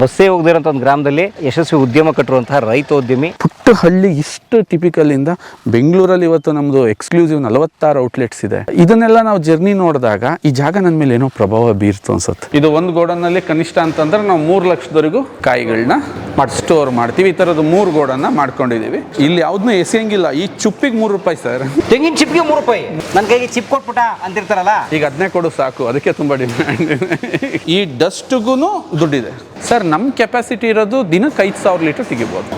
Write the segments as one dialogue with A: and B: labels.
A: ಬಸ್ಸೇ ಹೋಗದಿರೋಂಥ ಒಂದು ಗ್ರಾಮದಲ್ಲಿ ಯಶಸ್ವಿ ಉದ್ಯಮ ಕಟ್ಟಿರುವಂತಹ ರೈತೋದ್ಯಮಿ.
B: ಪುಟ್ಟ ಹಳ್ಳಿ ಇಷ್ಟು ಟಿಪಿಕಲ್ ಇಂದ ಬೆಂಗಳೂರಲ್ಲಿ ಇವತ್ತು ನಮ್ದು ಎಕ್ಸ್ಕ್ಲೂಸಿವ್ 46 ಔಟ್ಲೆಟ್ಸ್ ಇದೆ. ಇದನ್ನೆಲ್ಲ ನಾವು ಜರ್ನಿ ನೋಡಿದಾಗ ಈ ಜಾಗ ನನ್ನ ಮೇಲೆ ಏನೋ ಪ್ರಭಾವ ಬೀರ್ತು ಅನ್ಸುತ್ತೆ. ಇದು ಒಂದು ಗೋಡನ್ ನಲ್ಲಿ ಕನಿಷ್ಠ ಅಂತಂದ್ರೆ ನಾವು 3 ಲಕ್ಷದವರೆಗೂ ಕಾಯಿಗಳನ್ನ ಸ್ಟೋರ್ ಮಾಡ್ತೀವಿ. ಈ ತರದ 3 ಗೋಡನ್ನ ಮಾಡ್ಕೊಂಡಿದೀವಿ. ಇಲ್ಲಿ ಯಾವ್ದನ್ನೂ ಎಸೆಯಂಗಿಲ್ಲ. ಈ ಚುಪ್ಪಿಗೆ 3 ರೂಪಾಯಿ ಸರ್.
A: ತೆಂಗಿನ ಚಿಪ್ಪಿಗೆ 3 ರೂಪಾಯಿ. ನನ್ನ ಕೈಗೆ ಚಿಪ್ ಕೊಟ್ಬಿಟ್ಟ ಅಂತಿರ್ತಾರಲ್ಲ,
B: ಈಗ ಅದನ್ನೇ ಕೊಡು ಸಾಕು. ಅದಕ್ಕೆ ತುಂಬಾ ಡಿಮ್ಯಾಂಡ್. ಈ ಡಸ್ಟ್ಗೂ ದುಡ್ಡಿದೆ ಸರ್. ನಮ್ಮ ಕೆಪಾಸಿಟಿ ಇರೋದು ದಿನಕ್ಕೆ 5,000 ಲೀಟರ್ ತೆಗಿಬೋದು.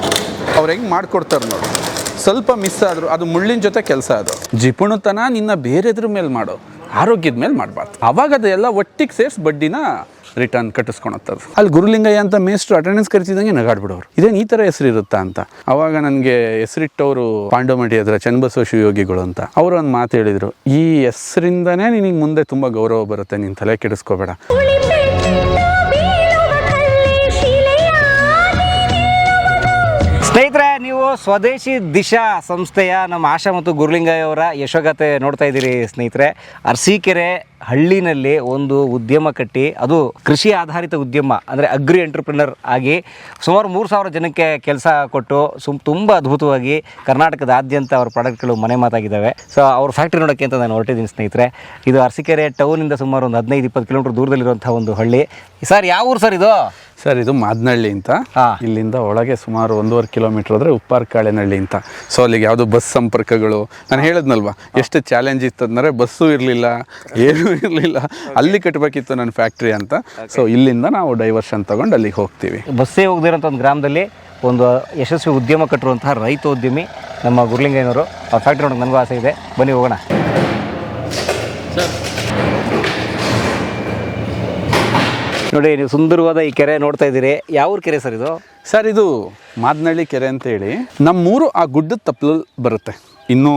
B: ಅವ್ರು ಹೆಂಗೆ ಮಾಡ್ಕೊಡ್ತಾರೆ ನೋಡಿ. ಸ್ವಲ್ಪ ಮಿಸ್ ಆದ್ರು ಅದು ಮುಳ್ಳಿನ ಜೊತೆ ಕೆಲಸ. ಅದು ಜಿಪುಣತನ ನಿನ್ನ ಬೇರೆದ್ರ ಮೇಲೆ ಮಾಡೋ, ಆರೋಗ್ಯದ ಮೇಲೆ ಮಾಡಬಾರ್ದು. ಅವಾಗ ಅದೆಲ್ಲ ಒಟ್ಟಿಗೆ ಸೇರಿಸಿ ಬಡ್ಡಿನ ರಿಟರ್ನ್ ಕಟ್ಟಿಸ್ಕೊಳತ್ತದು. ಅಲ್ಲಿ ಗುರುಲಿಂಗಯ್ಯ ಅಂತ ಮೇಸ್ಟ್ರು ಅಟೆಂಡೆನ್ಸ್ ಕರಿತಿದ್ದಂಗೆ ನಗಾಡ್ಬಿಡೋರು, ಇದೇನು ಈ ಥರ ಹೆಸರು ಇರುತ್ತಾ ಅಂತ. ಅವಾಗ ನನಗೆ ಹೆಸರಿಟ್ಟವರು ಪಾಂಡವಮಠಿ ಹತ್ರ ಚನ್ನಬಸವ ಶಿವಯೋಗಿಗಳು ಅಂತ. ಅವರು ಒಂದು ಮಾತು ಹೇಳಿದರು, ಈ ಹೆಸರಿಂದನೇ ನಿನಗೆ ಮುಂದೆ ತುಂಬ ಗೌರವ ಬರುತ್ತೆ, ನೀನು ತಲೆ ಕೆಡಿಸ್ಕೋಬೇಡ.
A: ಸ್ನೇಹಿತರೆ, ನೀವು ಸ್ವದೇಶಿ ದಿಶಾ ಸಂಸ್ಥೆಯ ನಮ್ಮ ಆಶಾ ಮತ್ತು ಗುರುಲಿಂಗಯ್ಯ ಅವರ ಯಶೋಗಾಥೆ ನೋಡ್ತಾ ಇದ್ದೀರಿ. ಸ್ನೇಹಿತರೆ, ಅರಸೀಕೆರೆ ಹಳ್ಳಿನಲ್ಲಿ ಒಂದು ಉದ್ಯಮ ಕಟ್ಟಿ, ಅದು ಕೃಷಿ ಆಧಾರಿತ ಉದ್ಯಮ ಅಂದರೆ ಅಗ್ರಿ ಎಂಟರ್ಪ್ರಿನರ್ ಆಗಿ ಸುಮಾರು 3,000 ಜನಕ್ಕೆ ಕೆಲಸ ಕೊಟ್ಟು ತುಂಬ ಅದ್ಭುತವಾಗಿ ಕರ್ನಾಟಕದಾದ್ಯಂತ ಅವ್ರ ಪ್ರಾಡಕ್ಟ್ಗಳು ಮನೆ ಮಾತಾಗಿದ್ದಾವೆ. ಸೊ ಅವ್ರ ಫ್ಯಾಕ್ಟ್ರಿ ನೋಡೋಕ್ಕೆ ಅಂತ ನಾನು ಹೊರಟಿದ್ದೀನಿ ಸ್ನೇಹಿತರೆ. ಇದು ಅರಸೀಕೆರೆ ಟೌನಿಂದ ಸುಮಾರು ಒಂದು 15-20 ಕಿಲೋಮೀಟರ್ ದೂರದಲ್ಲಿರುವಂಥ ಒಂದು ಹಳ್ಳಿ. ಸರ್, ಯಾವ ಊರು ಸರ್ ಇದು?
B: ಸರ್, ಇದು ಮಾದನಹಳ್ಳಿ ಅಂತ. ಇಲ್ಲಿಂದ ಒಳಗೆ ಸುಮಾರು 1.5 ಕಿಲೋಮೀಟರ್ ಹೋದ್ರೆ ಉಪ್ಪಾರಕಾಳೆನಹಳ್ಳಿ ಅಂತ. ಸೊ ಅಲ್ಲಿಗೆ ಯಾವುದು ಬಸ್ ಸಂಪರ್ಕಗಳು, ನಾನು ಹೇಳಿದ್ನಲ್ವಾ ಎಷ್ಟು ಚಾಲೆಂಜ್ ಇತ್ತು ಅಂದರೆ, ಬಸ್ಸು ಇರಲಿಲ್ಲ, ಏನೂ ಇರಲಿಲ್ಲ. ಅಲ್ಲಿ ಕಟ್ಟಬೇಕಿತ್ತು ನನ್ನ ಫ್ಯಾಕ್ಟ್ರಿ ಅಂತ. ಸೊ ಇಲ್ಲಿಂದ ನಾವು ಡೈವರ್ಷನ್ ತಗೊಂಡು ಅಲ್ಲಿಗೆ ಹೋಗ್ತೀವಿ.
A: ಬಸ್ಸೇ ಹೋಗದಿರೋಂಥ ಒಂದು ಗ್ರಾಮದಲ್ಲಿ ಒಂದು ಯಶಸ್ವಿ ಉದ್ಯಮ ಕಟ್ಟಿರುವಂತಹ ರೈತೋದ್ಯಮಿ ನಮ್ಮ ಗುರುಲಿಂಗಯ್ಯನವರು. ಅವ್ರ ಫ್ಯಾಕ್ಟ್ರಿ ನೋಡೋಕೆ ನನಗೂ ಆಸೆ ಇದೆ, ಬನ್ನಿ ಹೋಗೋಣ. ನೋಡಿ, ನೀವು ಸುಂದರವಾದ ಈ ಕೆರೆ ನೋಡ್ತಾ ಇದ್ದೀರಿ. ಯಾವ ಕೆರೆ ಸರ್ ಇದು?
B: ಸರ್, ಇದು ಮಾದನಹಳ್ಳಿ ಕೆರೆ ಅಂತ ಹೇಳಿ ನಮ್ಮೂರು ಆ ಗುಡ್ಡದ ತಪ್ಪಲಲ್ಲಿ ಬರುತ್ತೆ. ಇನ್ನೂ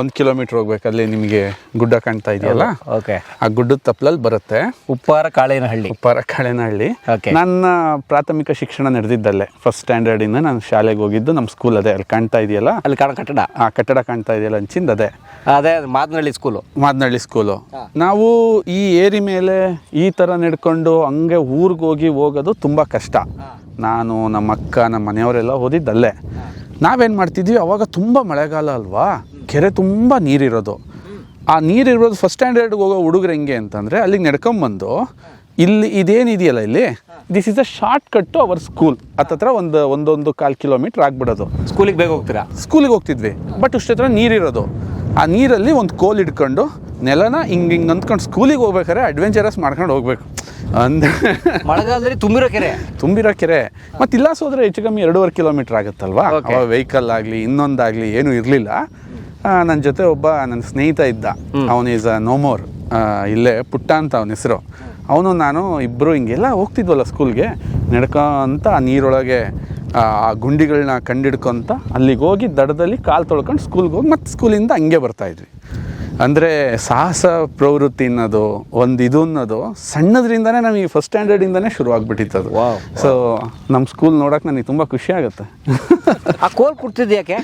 B: 1 ಕಿಲೋಮೀಟರ್ ಹೋಗ್ಬೇಕಲ್ಲಿ ನಿಮಗೆ ಗುಡ್ಡ ಕಾಣ್ತಾ ಇದೆಯಲ್ಲ, ಆ ಗುಡ್ಡದ ತಪ್ಪಲಲ್ಲಿ ಬರುತ್ತೆ. ಉಪ್ಪಾರಕಾಳೆನಹಳ್ಳಿ. ನನ್ನ ಪ್ರಾಥಮಿಕ ಶಿಕ್ಷಣ ನಡೆದಿದ್ದಲ್ಲೇ. ಫಸ್ಟ್ ಸ್ಟ್ಯಾಂಡರ್ಡ್ ಇಂದ ನಾನು ಶಾಲೆಗೆ ಹೋಗಿದ್ದು ನಮ್ಮ ಸ್ಕೂಲ್ ಅದೇ, ಅಲ್ಲಿ ಕಾಣ್ತಾ ಇದೆಯಲ್ಲ, ಅಲ್ಲಿ ಕಟ್ಟಡ, ಆ ಕಟ್ಟಡ ಕಾಣ್ತಾ ಇದೆಯಲ್ಲ ಅಂಚಿಂದ ಅದೇ ಮಾದನಹಳ್ಳಿ ಸ್ಕೂಲು. ನಾವು ಈ ಏರಿ ಮೇಲೆ ಈ ಥರ ನಡ್ಕೊಂಡು ಹಂಗೆ ಊರಿಗೆ ಹೋಗೋದು ತುಂಬ ಕಷ್ಟ. ನಾನು, ನಮ್ಮ ಅಕ್ಕ, ನಮ್ಮ ಮನೆಯವರೆಲ್ಲ ಓದಿದ್ದಲ್ಲೇ. ನಾವೇನು ಮಾಡ್ತಿದ್ವಿ, ಅವಾಗ ತುಂಬ ಮಳೆಗಾಲ ಅಲ್ವಾ, ಕೆರೆ ತುಂಬ ನೀರಿರೋದು. ಆ ನೀರಿರೋದು ಫಸ್ಟ್ ಸ್ಟ್ಯಾಂಡರ್ಡ್ಗೆ ಹೋಗೋ ಹುಡುಗರು ಹೆಂಗೆ ಅಂತಂದರೆ, ಅಲ್ಲಿಗೆ ನಡ್ಕೊಂಬಂದು ಇಲ್ಲಿ ಇದೇನಿದೆಯಲ್ಲ, ಇಲ್ಲಿ this is a shortcut to our school. ಹತ್ತತ್ರ ಒಂದು 1.25 ಕಿಲೋಮೀಟ್ರ್ ಆಗ್ಬಿಡೋದು.
A: ಸ್ಕೂಲಿಗೆ ಬೇಗ ಹೋಗ್ತೀರಾ?
B: ಸ್ಕೂಲಿಗೆ ಹೋಗ್ತಿದ್ವಿ, ಬಟ್ ಇಷ್ಟತ್ರ ನೀರಿರೋದು. ಆ ನೀರಲ್ಲಿ ಒಂದು ಕೋಲ್ ಹಿಡ್ಕೊಂಡು ನೆಲನ ಹಿಂಗೆ ಅಂದ್ಕೊಂಡು ಸ್ಕೂಲಿಗೆ ಹೋಗ್ಬೇಕಾದ್ರೆ ಅಡ್ವೆಂಚರಸ್ ಮಾಡ್ಕೊಂಡು ಹೋಗ್ಬೇಕು. ಅಂದರೆ
A: ಮಳೆಗಾಲದಲ್ಲಿ
B: ತುಂಬಿರೋ ಕೆರೆ. ಮತ್ತು ಇಲ್ಲ ಸೋದ್ರೆ ಹೆಚ್ಚು ಕಮ್ಮಿ 2.5 ಕಿಲೋಮೀಟ್ರ್ ಆಗುತ್ತಲ್ವಾ. ಅವಾಗ ವೆಹಿಕಲ್ ಆಗಲಿ ಇನ್ನೊಂದಾಗಲಿ ಏನೂ ಇರಲಿಲ್ಲ. ನನ್ನ ಜೊತೆ ಒಬ್ಬ ನನ್ನ ಸ್ನೇಹಿತ ಇದ್ದ, ಅವನು ಈಸ್ ಅ ನೋಮೋರ್. ಇಲ್ಲೇ ಪುಟ್ಟ ಅಂತ ಅವನ ಹೆಸರು. ಅವನು ನಾನು ಇಬ್ಬರು ಹಿಂಗೆಲ್ಲ ಹೋಗ್ತಿದ್ವಲ್ಲ ಸ್ಕೂಲ್ಗೆ, ನಡ್ಕೊಂತ ಆ ನೀರೊಳಗೆ ಆ ಗುಂಡಿಗಳನ್ನ ಕಂಡಿಡ್ಕೊಂತ ಅಲ್ಲಿಗೆ ಹೋಗಿ ದಡದಲ್ಲಿ ಕಾಲು ತೊಳ್ಕೊಂಡು ಸ್ಕೂಲ್ಗೆ ಹೋಗಿ ಮತ್ತೆ ಸ್ಕೂಲಿಂದ ಹಂಗೆ ಬರ್ತಾಯಿದ್ವಿ. ಅಂದರೆ ಸಾಹಸ ಪ್ರವೃತ್ತಿ ಅನ್ನೋದು ಇದು ಅನ್ನೋದು ಸಣ್ಣದ್ರಿಂದನೇ ನಮಗೆ ಫಸ್ಟ್ ಸ್ಟ್ಯಾಂಡರ್ಡಿಂದನೇ ಶುರು ಆಗಿಬಿಟ್ಟಿತ್ತು. ಸೊ ನಮ್ಮ ಸ್ಕೂಲ್ ನೋಡೋಕೆ ನನಗೆ ತುಂಬ ಖುಷಿ ಆಗುತ್ತೆ.
A: ಆ ಕೋಲ್ ಕೊಡ್ತಿದ್ದು ಯಾಕೆ?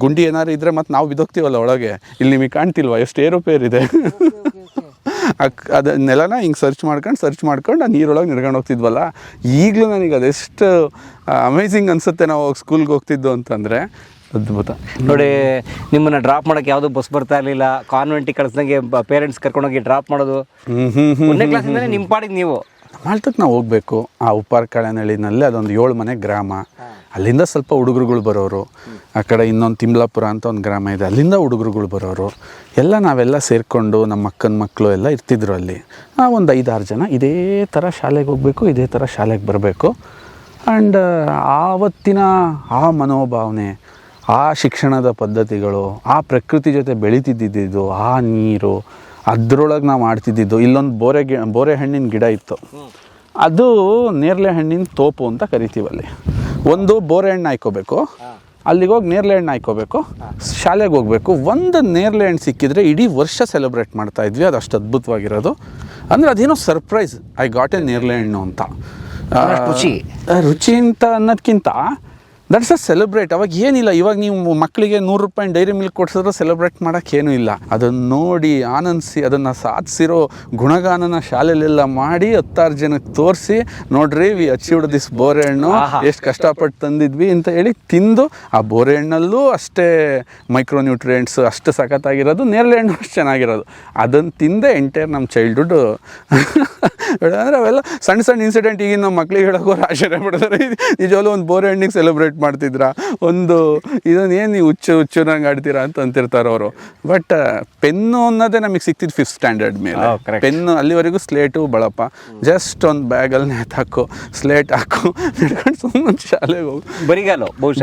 B: ಗುಂಡಿ ಏನಾದ್ರು ಇದ್ದರೆ ಮತ್ತು ನಾವು ಬಿದ್ದೋಗ್ತೀವಲ್ಲ ಒಳಗೆ. ಇಲ್ಲಿ ನಿಮಗೆ ಕಾಣ್ತಿಲ್ವಾ ಎಷ್ಟು ಏರೋಪೇರ್ ಇದೆ. ಅದು ನೆಲನ ಹಿಂಗೆ ಸರ್ಚ್ ಮಾಡ್ಕೊಂಡು ಆ ನೀರೊಳಗೆ ನಡ್ಕೊಂಡು ಹೋಗ್ತಿದ್ವಲ್ಲ. ಈಗಲೂ ನನಗೆ ಅದೆಷ್ಟು ಅಮೇಝಿಂಗ್ ಅನಿಸುತ್ತೆ ನಾವು ಸ್ಕೂಲ್ಗೆ ಹೋಗ್ತಿದ್ದು ಅಂತಂದರೆ. ಅದ್ಭುತ.
A: ನೋಡಿ, ನಿಮ್ಮನ್ನು ಡ್ರಾಪ್ ಮಾಡೋಕ್ಕೆ ಯಾವುದೂ ಬಸ್ ಬರ್ತಾ ಇರಲಿಲ್ಲ. ಕಾನ್ವೆಂಟಿಗೆ ಕಳಿಸ್ದಂಗೆ ಪೇರೆಂಟ್ಸ್ ಕರ್ಕೊಂಡೋಗಿ ಡ್ರಾಪ್ ಮಾಡೋದು. 1ನೇ ಕ್ಲಾಸಿಂದನೇ ನಿಮ್ಮ ಪಾಡಿಗೆ ನೀವು
B: ಮಾಲ್ತಕ್ಕೆ ನಾವು ಹೋಗಬೇಕು. ಆ ಉಪ್ಪಾರಕಾಳೆನಹಳ್ಳಿನಲ್ಲಿ ಅದೊಂದು 7 ಮನೆ ಗ್ರಾಮ. ಅಲ್ಲಿಂದ ಸ್ವಲ್ಪ ಹುಡುಗರುಗಳು ಬರೋರು. ಆ ಕಡೆ ಇನ್ನೊಂದು ತಿಮ್ಲಾಪುರ ಅಂತ ಒಂದು ಗ್ರಾಮ ಇದೆ, ಅಲ್ಲಿಂದ ಹುಡುಗರುಗಳು ಬರೋರು. ನಾವೆಲ್ಲ ಸೇರಿಕೊಂಡು ನಮ್ಮ ಅಕ್ಕನ ಮಕ್ಕಳು ಎಲ್ಲ ಇರ್ತಿದ್ರು ಅಲ್ಲಿ. ಒಂದು 5-6 ಜನ ಇದೇ ಥರ ಶಾಲೆಗೆ ಹೋಗಬೇಕು, ಇದೇ ಥರ ಶಾಲೆಗೆ ಬರಬೇಕು. ಆ್ಯಂಡ್ ಆವತ್ತಿನ ಆ ಮನೋಭಾವನೆ, ಆ ಶಿಕ್ಷಣದ ಪದ್ಧತಿಗಳು, ಆ ಪ್ರಕೃತಿ ಜೊತೆ ಬೆಳೀತಿದ್ದಿದ್ದು, ಆ ನೀರು, ಅದರೊಳಗೆ ನಾವು ಆಡ್ತಿದ್ದಿದ್ದು. ಇಲ್ಲೊಂದು ಬೋರೆ ಹಣ್ಣಿನ ಗಿಡ ಇತ್ತು. ಅದು ನೇರಳೆ ಹಣ್ಣಿನ ತೋಪು ಅಂತ ಕರಿತೀವಲ್ಲಿ. ಒಂದು ಬೋರೆ ಹಣ್ಣು ಹಾಯ್ಕೋಬೇಕು, ಅಲ್ಲಿಗೆ ಹೋಗಿ ನೇರಳೆ ಹಣ್ಣು ಹಾಯ್ಕೋಬೇಕು, ಶಾಲೆಗೆ ಹೋಗಬೇಕು. ಒಂದು ನೇರಳೆ ಹಣ್ಣು ಸಿಕ್ಕಿದ್ರೆ ಇಡೀ ವರ್ಷ ಸೆಲೆಬ್ರೇಟ್ ಮಾಡ್ತಾಯಿದ್ವಿ. ಅದು ಅಷ್ಟು ಅದ್ಭುತವಾಗಿರೋದು. ಅಂದರೆ ಅದೇನೋ ಸರ್ಪ್ರೈಸ್, ಐ ಗಾಟ್ ಎ ನೇರಳೆ ಹಣ್ಣು ಅಂತ.
A: ರುಚಿ
B: ಅಂತ ಅನ್ನೋದಕ್ಕಿಂತ ದಟ್ಸ್ ಅ ಸೆಲೆಬ್ರೇಟ್. ಅವಾಗ ಏನಿಲ್ಲ, ಇವಾಗ ನೀವು ಮಕ್ಕಳಿಗೆ 100 ರೂಪಾಯಿ ಡೈರಿ ಮಿಲ್ಕ್ ಕೊಡ್ಸಿದ್ರೆ ಸೆಲೆಬ್ರೇಟ್ ಮಾಡೋಕ್ಕೇನೂ ಇಲ್ಲ. ಅದನ್ನು ನೋಡಿ ಆನಂದಿಸಿ ಅದನ್ನು ಸಾಧಿಸಿರೋ ಗುಣಗಾನನ ಶಾಲೆಯಲ್ಲೆಲ್ಲ ಮಾಡಿ 10 ಜನಕ್ಕೆ ತೋರಿಸಿ, ನೋಡ್ರಿ ವಿ ಅಚೀವ್ಡ್ ದಿಸ್ ಬೋರೆಹಣ್ಣು, ಎಷ್ಟು ಕಷ್ಟಪಟ್ಟು ತಂದಿದ್ವಿ ಅಂತ ಹೇಳಿ ತಿಂದು, ಆ ಬೋರೆಹಣ್ಣಲ್ಲೂ ಅಷ್ಟೇ ಮೈಕ್ರೋನ್ಯೂಟ್ರಿಯೆಂಟ್ಸ್ ಅಷ್ಟು ಸಖತ್ತಾಗಿರೋದು, ನೇರಳೆ ಹಣ್ಣು ಅಷ್ಟು ಚೆನ್ನಾಗಿರೋದು. ಅದನ್ನು ತಿಂದೆ ಎಂಟೈರ್ ನಮ್ಮ ಚೈಲ್ಡ್ಹುಡ್. ಅಂದರೆ ಅವೆಲ್ಲ ಸಣ್ಣ ಸಣ್ಣ ಇನ್ಸಿಡೆಂಟ್ ಈಗಿನ ನಮ್ಮ ಮಕ್ಳಿಗೆ ಹೇಳೋಕೋರು ಆಶ್ಚರ್ಯ ಪಡ್ತಾರೆ. ನಿಜವಾಗ್ಲೂ ಒಂದು ಬೋರೆಹಣ್ಣಿಗೆ ಸೆಲೆಬ್ರೇಟ್ ಮಾಡ್ತಿದ್ರಾ, ಒಂದು ಇದನ್ನು ಏನು ನೀವು ಹುಚ್ಚುನಂಗೆ ಆಡ್ತೀರಾ ಅಂತ ಅಂತಿರ್ತಾರೆ ಅವರು. ಬಟ್ ಪೆನ್ನು ಅನ್ನೋದೇ ನಮಗೆ ಸಿಕ್ತಿದ್ದು 5th ಸ್ಟ್ಯಾಂಡರ್ಡ್ ಮೇಲೆ. ಪೆನ್ನು ಅಲ್ಲಿವರೆಗೂ ಸ್ಲೇಟು ಬಳಪ, ಜಸ್ಟ್ ಒಂದು ಬ್ಯಾಗಲ್ಲಿ ನೇತಾಕು, ಸ್ಲೇಟ್ ಹಾಕು, ನಡ್ಕೊಂಡು ಸುಮ್ಮನೆ ಶಾಲೆಗೆ ಹೋಗಿ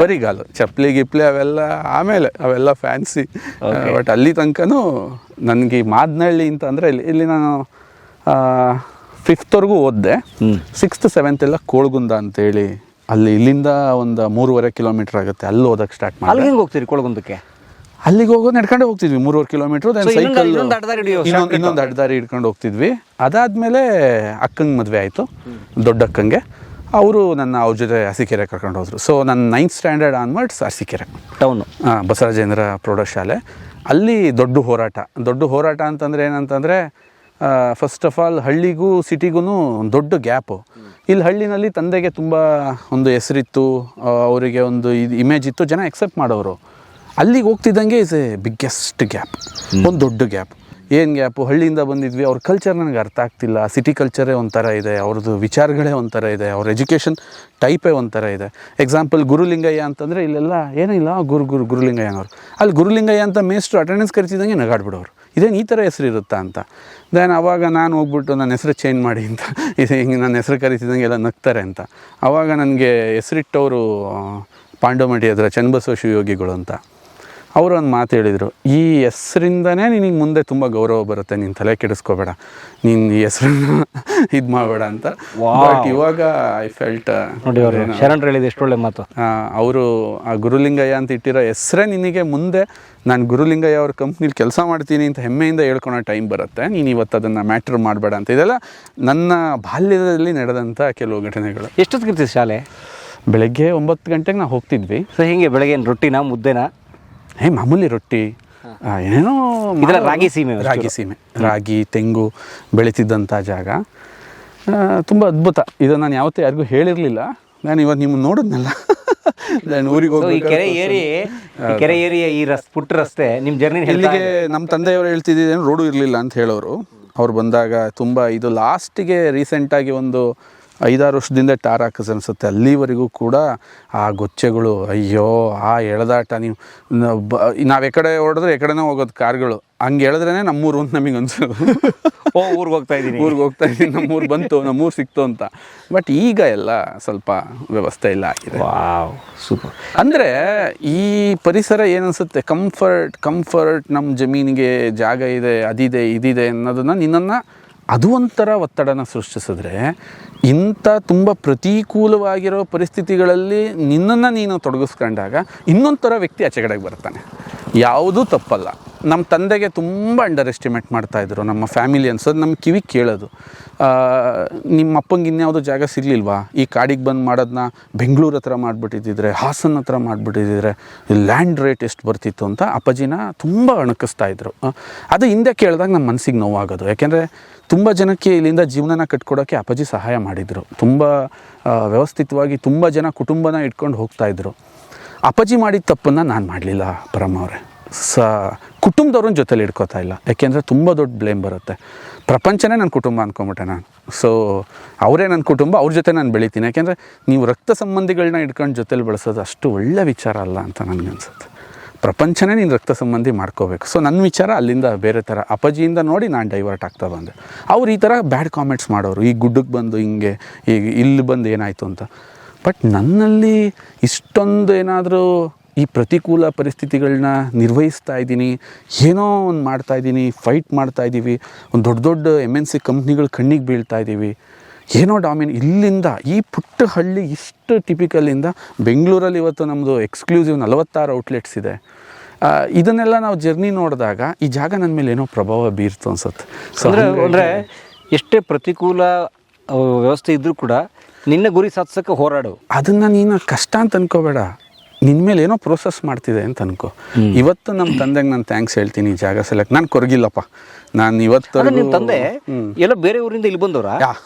B: ಬರಿಗಾಲು ಚಪ್ಪಲಿ ಗಿಪ್ಲಿ ಅವೆಲ್ಲ ಆಮೇಲೆ, ಅವೆಲ್ಲ ಫ್ಯಾನ್ಸಿ. ಬಟ್ ಅಲ್ಲಿ ತನಕನೂ ನನಗೆ ಮಾದನಹಳ್ಳಿ ಅಂತ ಅಂದರೆ ಇಲ್ಲಿ ನಾನು 5th ಓದಿದೆ. 6th 7th ಎಲ್ಲ ಕೋಳ್ಗುಂದ ಅಂತೇಳಿ ಅಲ್ಲಿ ಇಲ್ಲಿಂದ ಒಂದು 3.5 ಕಿಲೋಮೀಟರ್ ಆಗುತ್ತೆ, ಅಲ್ಲಿ ಓದಕ್ಕೆ ಸ್ಟಾರ್ಟ್ ಮಾಡಿ.
A: ಅಲ್ಲಿ ಹೆಂಗೆ ಹೋಗ್ತೀರಿ ಕೋಳ್ಗುಂದಕ್ಕೆ?
B: ಅಲ್ಲಿಗೆ ಹೋಗೋದು ನಡ್ಕೊಂಡೆ ಹೋಗ್ತಿದ್ವಿ 3.5 ಕಿಲೋಮೀಟ್ರ್. ಸೈಕಲ್ ಇನ್ನೊಂದು ಅಡ್ಡದಾರಿ ಹಿಡ್ಕೊಂಡು ಹೋಗ್ತಿದ್ವಿ. ಅದಾದಮೇಲೆ ಅಕ್ಕಂಗೆ ಮದುವೆ ಆಯಿತು, ದೊಡ್ಡ ಅಕ್ಕಂಗೆ. ಅವರು ಅವ್ರ ಜೊತೆ ಅರಸೀಕೆರೆ ಕರ್ಕೊಂಡು ಹೋದರು. ಸೊ ನನ್ನ 9th standard onwards Arasikere town, Basavarajendra ಪ್ರೌಢಶಾಲೆ. ಅಲ್ಲಿ ದೊಡ್ಡ ಹೋರಾಟ ಅಂತಂದರೆ ಏನಂತಂದರೆ, ಫಸ್ಟ್ ಆಫ್ ಆಲ್ ಹಳ್ಳಿಗೂ ಸಿಟಿಗೂ ದೊಡ್ಡ ಗ್ಯಾಪು. ಇಲ್ಲಿ ಹಳ್ಳಿನಲ್ಲಿ ತಂದೆಗೆ ತುಂಬ ಒಂದು ಹೆಸರಿತ್ತು, ಅವರಿಗೆ ಒಂದು ಇಮೇಜ್ ಇತ್ತು, ಜನ ಎಕ್ಸೆಪ್ಟ್ ಮಾಡೋರು. ಅಲ್ಲಿಗೆ ಹೋಗ್ತಿದ್ದಂಗೆ ಇಸ್ ಎ ಬಿಗ್ಗೆಸ್ಟ್ ಗ್ಯಾಪ್, ಒಂದು ದೊಡ್ಡ ಗ್ಯಾಪ್. ಏನು ಗ್ಯಾಪು? ಹಳ್ಳಿಯಿಂದ ಬಂದಿದ್ವಿ, ಅವ್ರ ಕಲ್ಚರ್ ನನಗೆ ಅರ್ಥ ಆಗ್ತಿಲ್ಲ. ಸಿಟಿ ಕಲ್ಚರೇ ಒಂಥರ ಇದೆ, ಅವ್ರದ್ದು ವಿಚಾರಗಳೇ ಒಂಥರ ಇದೆ, ಅವ್ರ ಎಜುಕೇಷನ್ ಟೈಪೇ ಒಂಥರ ಇದೆ. ಎಕ್ಸಾಂಪಲ್ ಗುರುಲಿಂಗಯ್ಯ ಅಂತಂದರೆ ಇಲ್ಲೆಲ್ಲ ಏನಿಲ್ಲ, ಗುರುಲಿಂಗಯ್ಯನವರು. ಅಲ್ಲಿ ಗುರುಲಿಂಗಯ್ಯ ಅಂತ ಮೇಸ್ಟ್ರು ಅಟೆಂಡೆನ್ಸ್ ಕರಿತಿದ್ದಂಗೆ ನಗಾಡ್ಬಿಡೋರು, ಇದೇನು ಈ ಥರ ಹೆಸರು ಇರುತ್ತಾ ಅಂತ. ದೆನ್ ಆವಾಗ ನಾನು ಹೋಗ್ಬಿಟ್ಟು ನನ್ನ ಹೆಸರು ಚೇಂಜ್ ಮಾಡಿ ಅಂತ, ಇದು ಹಿಂಗೆ ನನ್ನ ಹೆಸರು ಕರಿತಿದ್ದಂಗೆ ಎಲ್ಲ ನಗ್ತಾರೆ ಅಂತ. ಆವಾಗ ನನಗೆ ಹೆಸರಿಟ್ಟವರು ಪಾಂಡವಮಠಿ ಹತ್ರ ಚನ್ನಬಸವ ಶಿವಯೋಗಿಗಳು ಅಂತ. ಅವರು ಒಂದು ಮಾತು ಹೇಳಿದರು, ಈ ಹೆಸರಿಂದನೇ ನಿನಗೆ ಮುಂದೆ ತುಂಬ ಗೌರವ ಬರುತ್ತೆ, ನೀನು ತಲೆ ಕೆಡಿಸ್ಕೋಬೇಡ, ನೀನು ಈ ಹೆಸರನ್ನ ಇದು ಮಾಡಬೇಡ ಅಂತ. ಬಟ್ ಇವಾಗ ಐ ಫೆಲ್ಟ್
A: ನೋಡಿ, ಅವರು ಶರಣರು ಹೇಳಿದ ಎಷ್ಟು ಒಳ್ಳೆ ಮಾತು.
B: ಅವರು ಆ ಗುರುಲಿಂಗಯ್ಯ ಅಂತ ಇಟ್ಟಿರೋ ಹೆಸರೇ ನಿನಗೆ ಮುಂದೆ ನಾನು ಗುರುಲಿಂಗಯ್ಯ ಅವ್ರ ಕಂಪ್ನಿಲಿ ಕೆಲಸ ಮಾಡ್ತೀನಿ ಅಂತ ಹೆಮ್ಮೆಯಿಂದ ಹೇಳ್ಕೊಳೋ ಟೈಮ್ ಬರುತ್ತೆ, ನೀನು ಇವತ್ತು ಅದನ್ನು ಮ್ಯಾಟ್ರ್ ಮಾಡಬೇಡ ಅಂತ. ಇದೆಲ್ಲ ನನ್ನ ಬಾಲ್ಯದಲ್ಲಿ ನಡೆದಂಥ ಕೆಲವು ಘಟನೆಗಳು.
A: ಎಷ್ಟೊತ್ತಿಗಿರ್ತೀವಿ ಶಾಲೆ?
B: ಬೆಳಗ್ಗೆ 9 ಗಂಟೆಗೆ ನಾವು ಹೋಗ್ತಿದ್ವಿ.
A: ಸೊ ಹೀಗೆ ಬೆಳಗ್ಗೆ ಏನು ರೊಟ್ಟಿನ ಮುದ್ದೆನಾ?
B: ಮಾಮೂಲಿ ರೊಟ್ಟಿ, ಏನೇನೋ
A: ರಾಗಿ ಸೀಮೆ,
B: ರಾಗಿ ತೆಂಗು ಬೆಳೀತಿದ್ದಂಥ ಜಾಗ. ತುಂಬ ಅದ್ಭುತ. ಇದು ನಾನು ಯಾವತ್ತೂ ಯಾರಿಗೂ ಹೇಳಿರಲಿಲ್ಲ. ನಾನು ಇವತ್ತು ನಿಮ್ಮನ್ನು ನೋಡಿದ್ನಲ್ಲ, ನಾನು ಊರಿಗೆ ಹೋಗಿ
A: ಕೆರೆ ಏರಿಯ ಈ ಪುಟ್ಟ ರಸ್ತೆ ನಿಮ್ಮ ಜರ್ನಿ.
B: ಇಲ್ಲಿಗೆ ನಮ್ಮ ತಂದೆಯವರು ಹೇಳ್ತಿದ್ದೇನು ರೋಡು ಇರಲಿಲ್ಲ ಅಂತ ಹೇಳೋರು. ಅವ್ರು ಬಂದಾಗ ತುಂಬ ಇದು ಲಾಸ್ಟಿಗೆ ರೀಸೆಂಟಾಗಿ ಒಂದು 5-6 ವರ್ಷದಿಂದ ಟಾರ್ ಹಾಕಿಸ್ ಅನಿಸುತ್ತೆ. ಅಲ್ಲಿವರೆಗೂ ಕೂಡ ಆ ಗೊಚ್ಚೆಗಳು, ಅಯ್ಯೋ ಆ ಎಳೆದಾಟ. ನಾವು ಎಕಡೆ ಹೊಡೆದ್ರೆ ಎಕಡೆನೇ ಹೋಗೋದು ಕಾರ್ಗಳು. ಹಂಗೆ ಹೇಳಿದ್ರೇ ನಮ್ಮೂರು ಅಂತ ನಮಗೆ ಅನ್ಸೋದು.
A: ಊರಿಗೆ ಹೋಗ್ತಾ ಇದ್ದೀನಿ,
B: ನಮ್ಮೂರು ಬಂತು, ನಮ್ಮೂರು ಸಿಕ್ತು ಅಂತ. ಬಟ್ ಈಗ ಎಲ್ಲ ಸ್ವಲ್ಪ ವ್ಯವಸ್ಥೆ ಇಲ್ಲ ಆಗಿದೆ.
A: ಸೂಪರ್.
B: ಅಂದರೆ ಈ ಪರಿಸರ ಏನನ್ಸುತ್ತೆ, ಕಂಫರ್ಟ್ ನಮ್ಮ ಜಮೀನಿಗೆ ಜಾಗ ಇದೆ, ಅದಿದೆ ಇದಿದೆ ಅನ್ನೋದನ್ನು ನಿನ್ನನ್ನು ಅದು ಒಂಥರ ಒತ್ತಡನ ಸೃಷ್ಟಿಸಿದ್ರೆ, ಇಂಥ ತುಂಬ ಪ್ರತಿಕೂಲವಾಗಿರೋ ಪರಿಸ್ಥಿತಿಗಳಲ್ಲಿ ನಿನ್ನನ್ನು ನೀನು ತೊಡಗಿಸ್ಕೊಂಡಾಗ ಇನ್ನೊಂಥರ ವ್ಯಕ್ತಿ ಆಚೆ ಕಡೆಗೆ ಬರ್ತಾನೆ. ಯಾವುದೂ ತಪ್ಪಲ್ಲ. ನಮ್ಮ ತಂದೆಗೆ ತುಂಬ ಅಂಡರ್ ಎಸ್ಟಿಮೇಟ್ ಮಾಡ್ತಾಯಿದ್ರು ನಮ್ಮ ಫ್ಯಾಮಿಲಿ ಅನ್ಸೋದು. ನಮ್ಮ ಕಿವಿ ಕೇಳೋದು, ನಿಮ್ಮ ಅಪ್ಪಂಗೆ ಇನ್ಯಾವುದೋ ಜಾಗ ಸಿಗಲಿಲ್ವಾ, ಈ ಕಾಡಿಗೆ ಬಂದು ಮಾಡೋದನ್ನ ಬೆಂಗಳೂರು ಹತ್ರ ಮಾಡಿಬಿಟ್ಟಿದ್ದಿದ್ರೆ, ಹಾಸನ ಹತ್ರ ಮಾಡಿಬಿಟ್ಟಿದ್ದಿದ್ರೆ ಲ್ಯಾಂಡ್ ರೇಟ್ ಎಷ್ಟು ಬರ್ತಿತ್ತು ಅಂತ ಅಪ್ಪಾಜಿನ ತುಂಬ ಅಣಕಿಸ್ತಾಯಿದ್ರು. ಅದು ಹಿಂದೆ ಕೇಳಿದಾಗ ನಮ್ಮ ಮನಸ್ಸಿಗೆ ನೋವಾಗೋದು. ಯಾಕೆಂದರೆ ತುಂಬ ಜನಕ್ಕೆ ಇಲ್ಲಿಂದ ಜೀವನನ ಕಟ್ಕೊಡೋಕ್ಕೆ ಅಪ್ಪಾಜಿ ಸಹಾಯ ಮಾಡಿದರು. ತುಂಬ ವ್ಯವಸ್ಥಿತವಾಗಿ ತುಂಬ ಜನ ಕುಟುಂಬನ ಇಟ್ಕೊಂಡು ಹೋಗ್ತಾಯಿದ್ರು. ಅಪ್ಪಾಜಿ ಮಾಡಿದ ತಪ್ಪನ್ನು ನಾನು ಮಾಡಲಿಲ್ಲ ಪರಮವ್ರೆ. ಕುಟುಂಬದವ್ರನ್ನ ಜೊತೆಲಿ ಇಟ್ಕೋತಾ ಇಲ್ಲ. ಯಾಕೆಂದರೆ ತುಂಬ ದೊಡ್ಡ ಬ್ಲೇಮ್ ಬರುತ್ತೆ. ಪ್ರಪಂಚನೇ ನನ್ನ ಕುಟುಂಬ ಅಂದ್ಕೊಂಬಿಟ್ಟೆ ನಾನು. ಸೊ ಅವರೇ ನನ್ನ ಕುಟುಂಬ, ಅವ್ರ ಜೊತೆ ನಾನು ಬೆಳಿತೀನಿ. ಯಾಕೆಂದರೆ ನೀವು ರಕ್ತ ಸಂಬಂಧಿಗಳನ್ನ ಇಟ್ಕೊಂಡು ಜೊತೆಲಿ ಬೆಳೆಸೋದು ಅಷ್ಟು ಒಳ್ಳೆ ವಿಚಾರ ಅಲ್ಲ ಅಂತ ನನಗನ್ಸುತ್ತೆ. ಪ್ರಪಂಚನೇ ನೀನು ರಕ್ತ ಸಂಬಂಧಿ ಮಾಡ್ಕೋಬೇಕು. ಸೊ ನನ್ನ ವಿಚಾರ ಅಲ್ಲಿಂದ ಬೇರೆ ಥರ. ಅಪ್ಪಾಜಿಯಿಂದ ನೋಡಿ ನಾನು ಡೈವರ್ಟ್ ಆಗ್ತಾ ಬಂದೆ. ಅವ್ರು ಈ ಥರ ಬ್ಯಾಡ್ ಕಾಮೆಂಟ್ಸ್ ಮಾಡೋರು, ಈ ಗುಡ್ಡಕ್ಕೆ ಬಂದು ಹಿಂಗೆ, ಈಗ ಇಲ್ಲಿ ಬಂದು ಏನಾಯಿತು ಅಂತ. ಬಟ್ ನನ್ನಲ್ಲಿ ಇಷ್ಟೊಂದು ಏನಾದರೂ ಈ ಪ್ರತಿಕೂಲ ಪರಿಸ್ಥಿತಿಗಳನ್ನ ನಿರ್ವಹಿಸ್ತಾ ಇದ್ದೀನಿ, ಏನೋ ಒಂದು ಮಾಡ್ತಾಯಿದ್ದೀನಿ, ಫೈಟ್ ಮಾಡ್ತಾಯಿದ್ದೀವಿ, ಒಂದು ದೊಡ್ಡ MNC ಕಂಪ್ನಿಗಳು ಕಣ್ಣಿಗೆ ಬೀಳ್ತಾ ಇದ್ದೀವಿ, ಏನೋ ಇಲ್ಲಿಂದ ಈ ಪುಟ್ಟ ಹಳ್ಳಿ ಇಷ್ಟು ಟಿಪಿಕಲಿಂದ ಬೆಂಗಳೂರಲ್ಲಿ ಇವತ್ತು ನಮ್ಮದು ಎಕ್ಸ್ಕ್ಲೂಸಿವ್ 46 ಔಟ್ಲೆಟ್ಸ್ ಇದೆ. ಇದನ್ನೆಲ್ಲ ನಾವು ಜರ್ನಿ ನೋಡಿದಾಗ ಈ ಜಾಗ ನನ್ನ ಮೇಲೆ ಏನೋ ಪ್ರಭಾವ ಬೀರ್ತು ಅನ್ಸುತ್ತೆ.
A: ಅಂದರೆ ಎಷ್ಟೇ ಪ್ರತಿಕೂಲ ವ್ಯವಸ್ಥೆ ಇದ್ದರೂ ಕೂಡ ನಿನ್ನ ಗುರಿ ಸಾಧಿಸೋಕ್ಕೆ ಹೋರಾಡು.
B: ಅದನ್ನು ನೀನು ಕಷ್ಟ ಅಂತ ಅನ್ಕೋಬೇಡ, ನಿನ್ನ ಮೇಲೆ ಏನೋ ಪ್ರೋಸೆಸ್ ಮಾಡ್ತಿದೆ ಅಂತ ಅನ್ಕೋ. ಇವತ್ತು ನಮ್ಮ ತಂದೆಗೆ ನಾನು ಥ್ಯಾಂಕ್ಸ್ ಹೇಳ್ತೀನಿ. ಈ ಜಾಗ ಸೆಲೆಕ್ಟ್ ನಾನು ಕೊರಗಿಲ್ಲಪ್ಪ. ನಾನು ಇವತ್ತು
A: ನಿಮ್ಮ ತಂದೆ ಎಲ್ಲ ಬೇರೆ ಊರಿಂದ ಇಲ್ಲಿ ಬಂದವರಾ?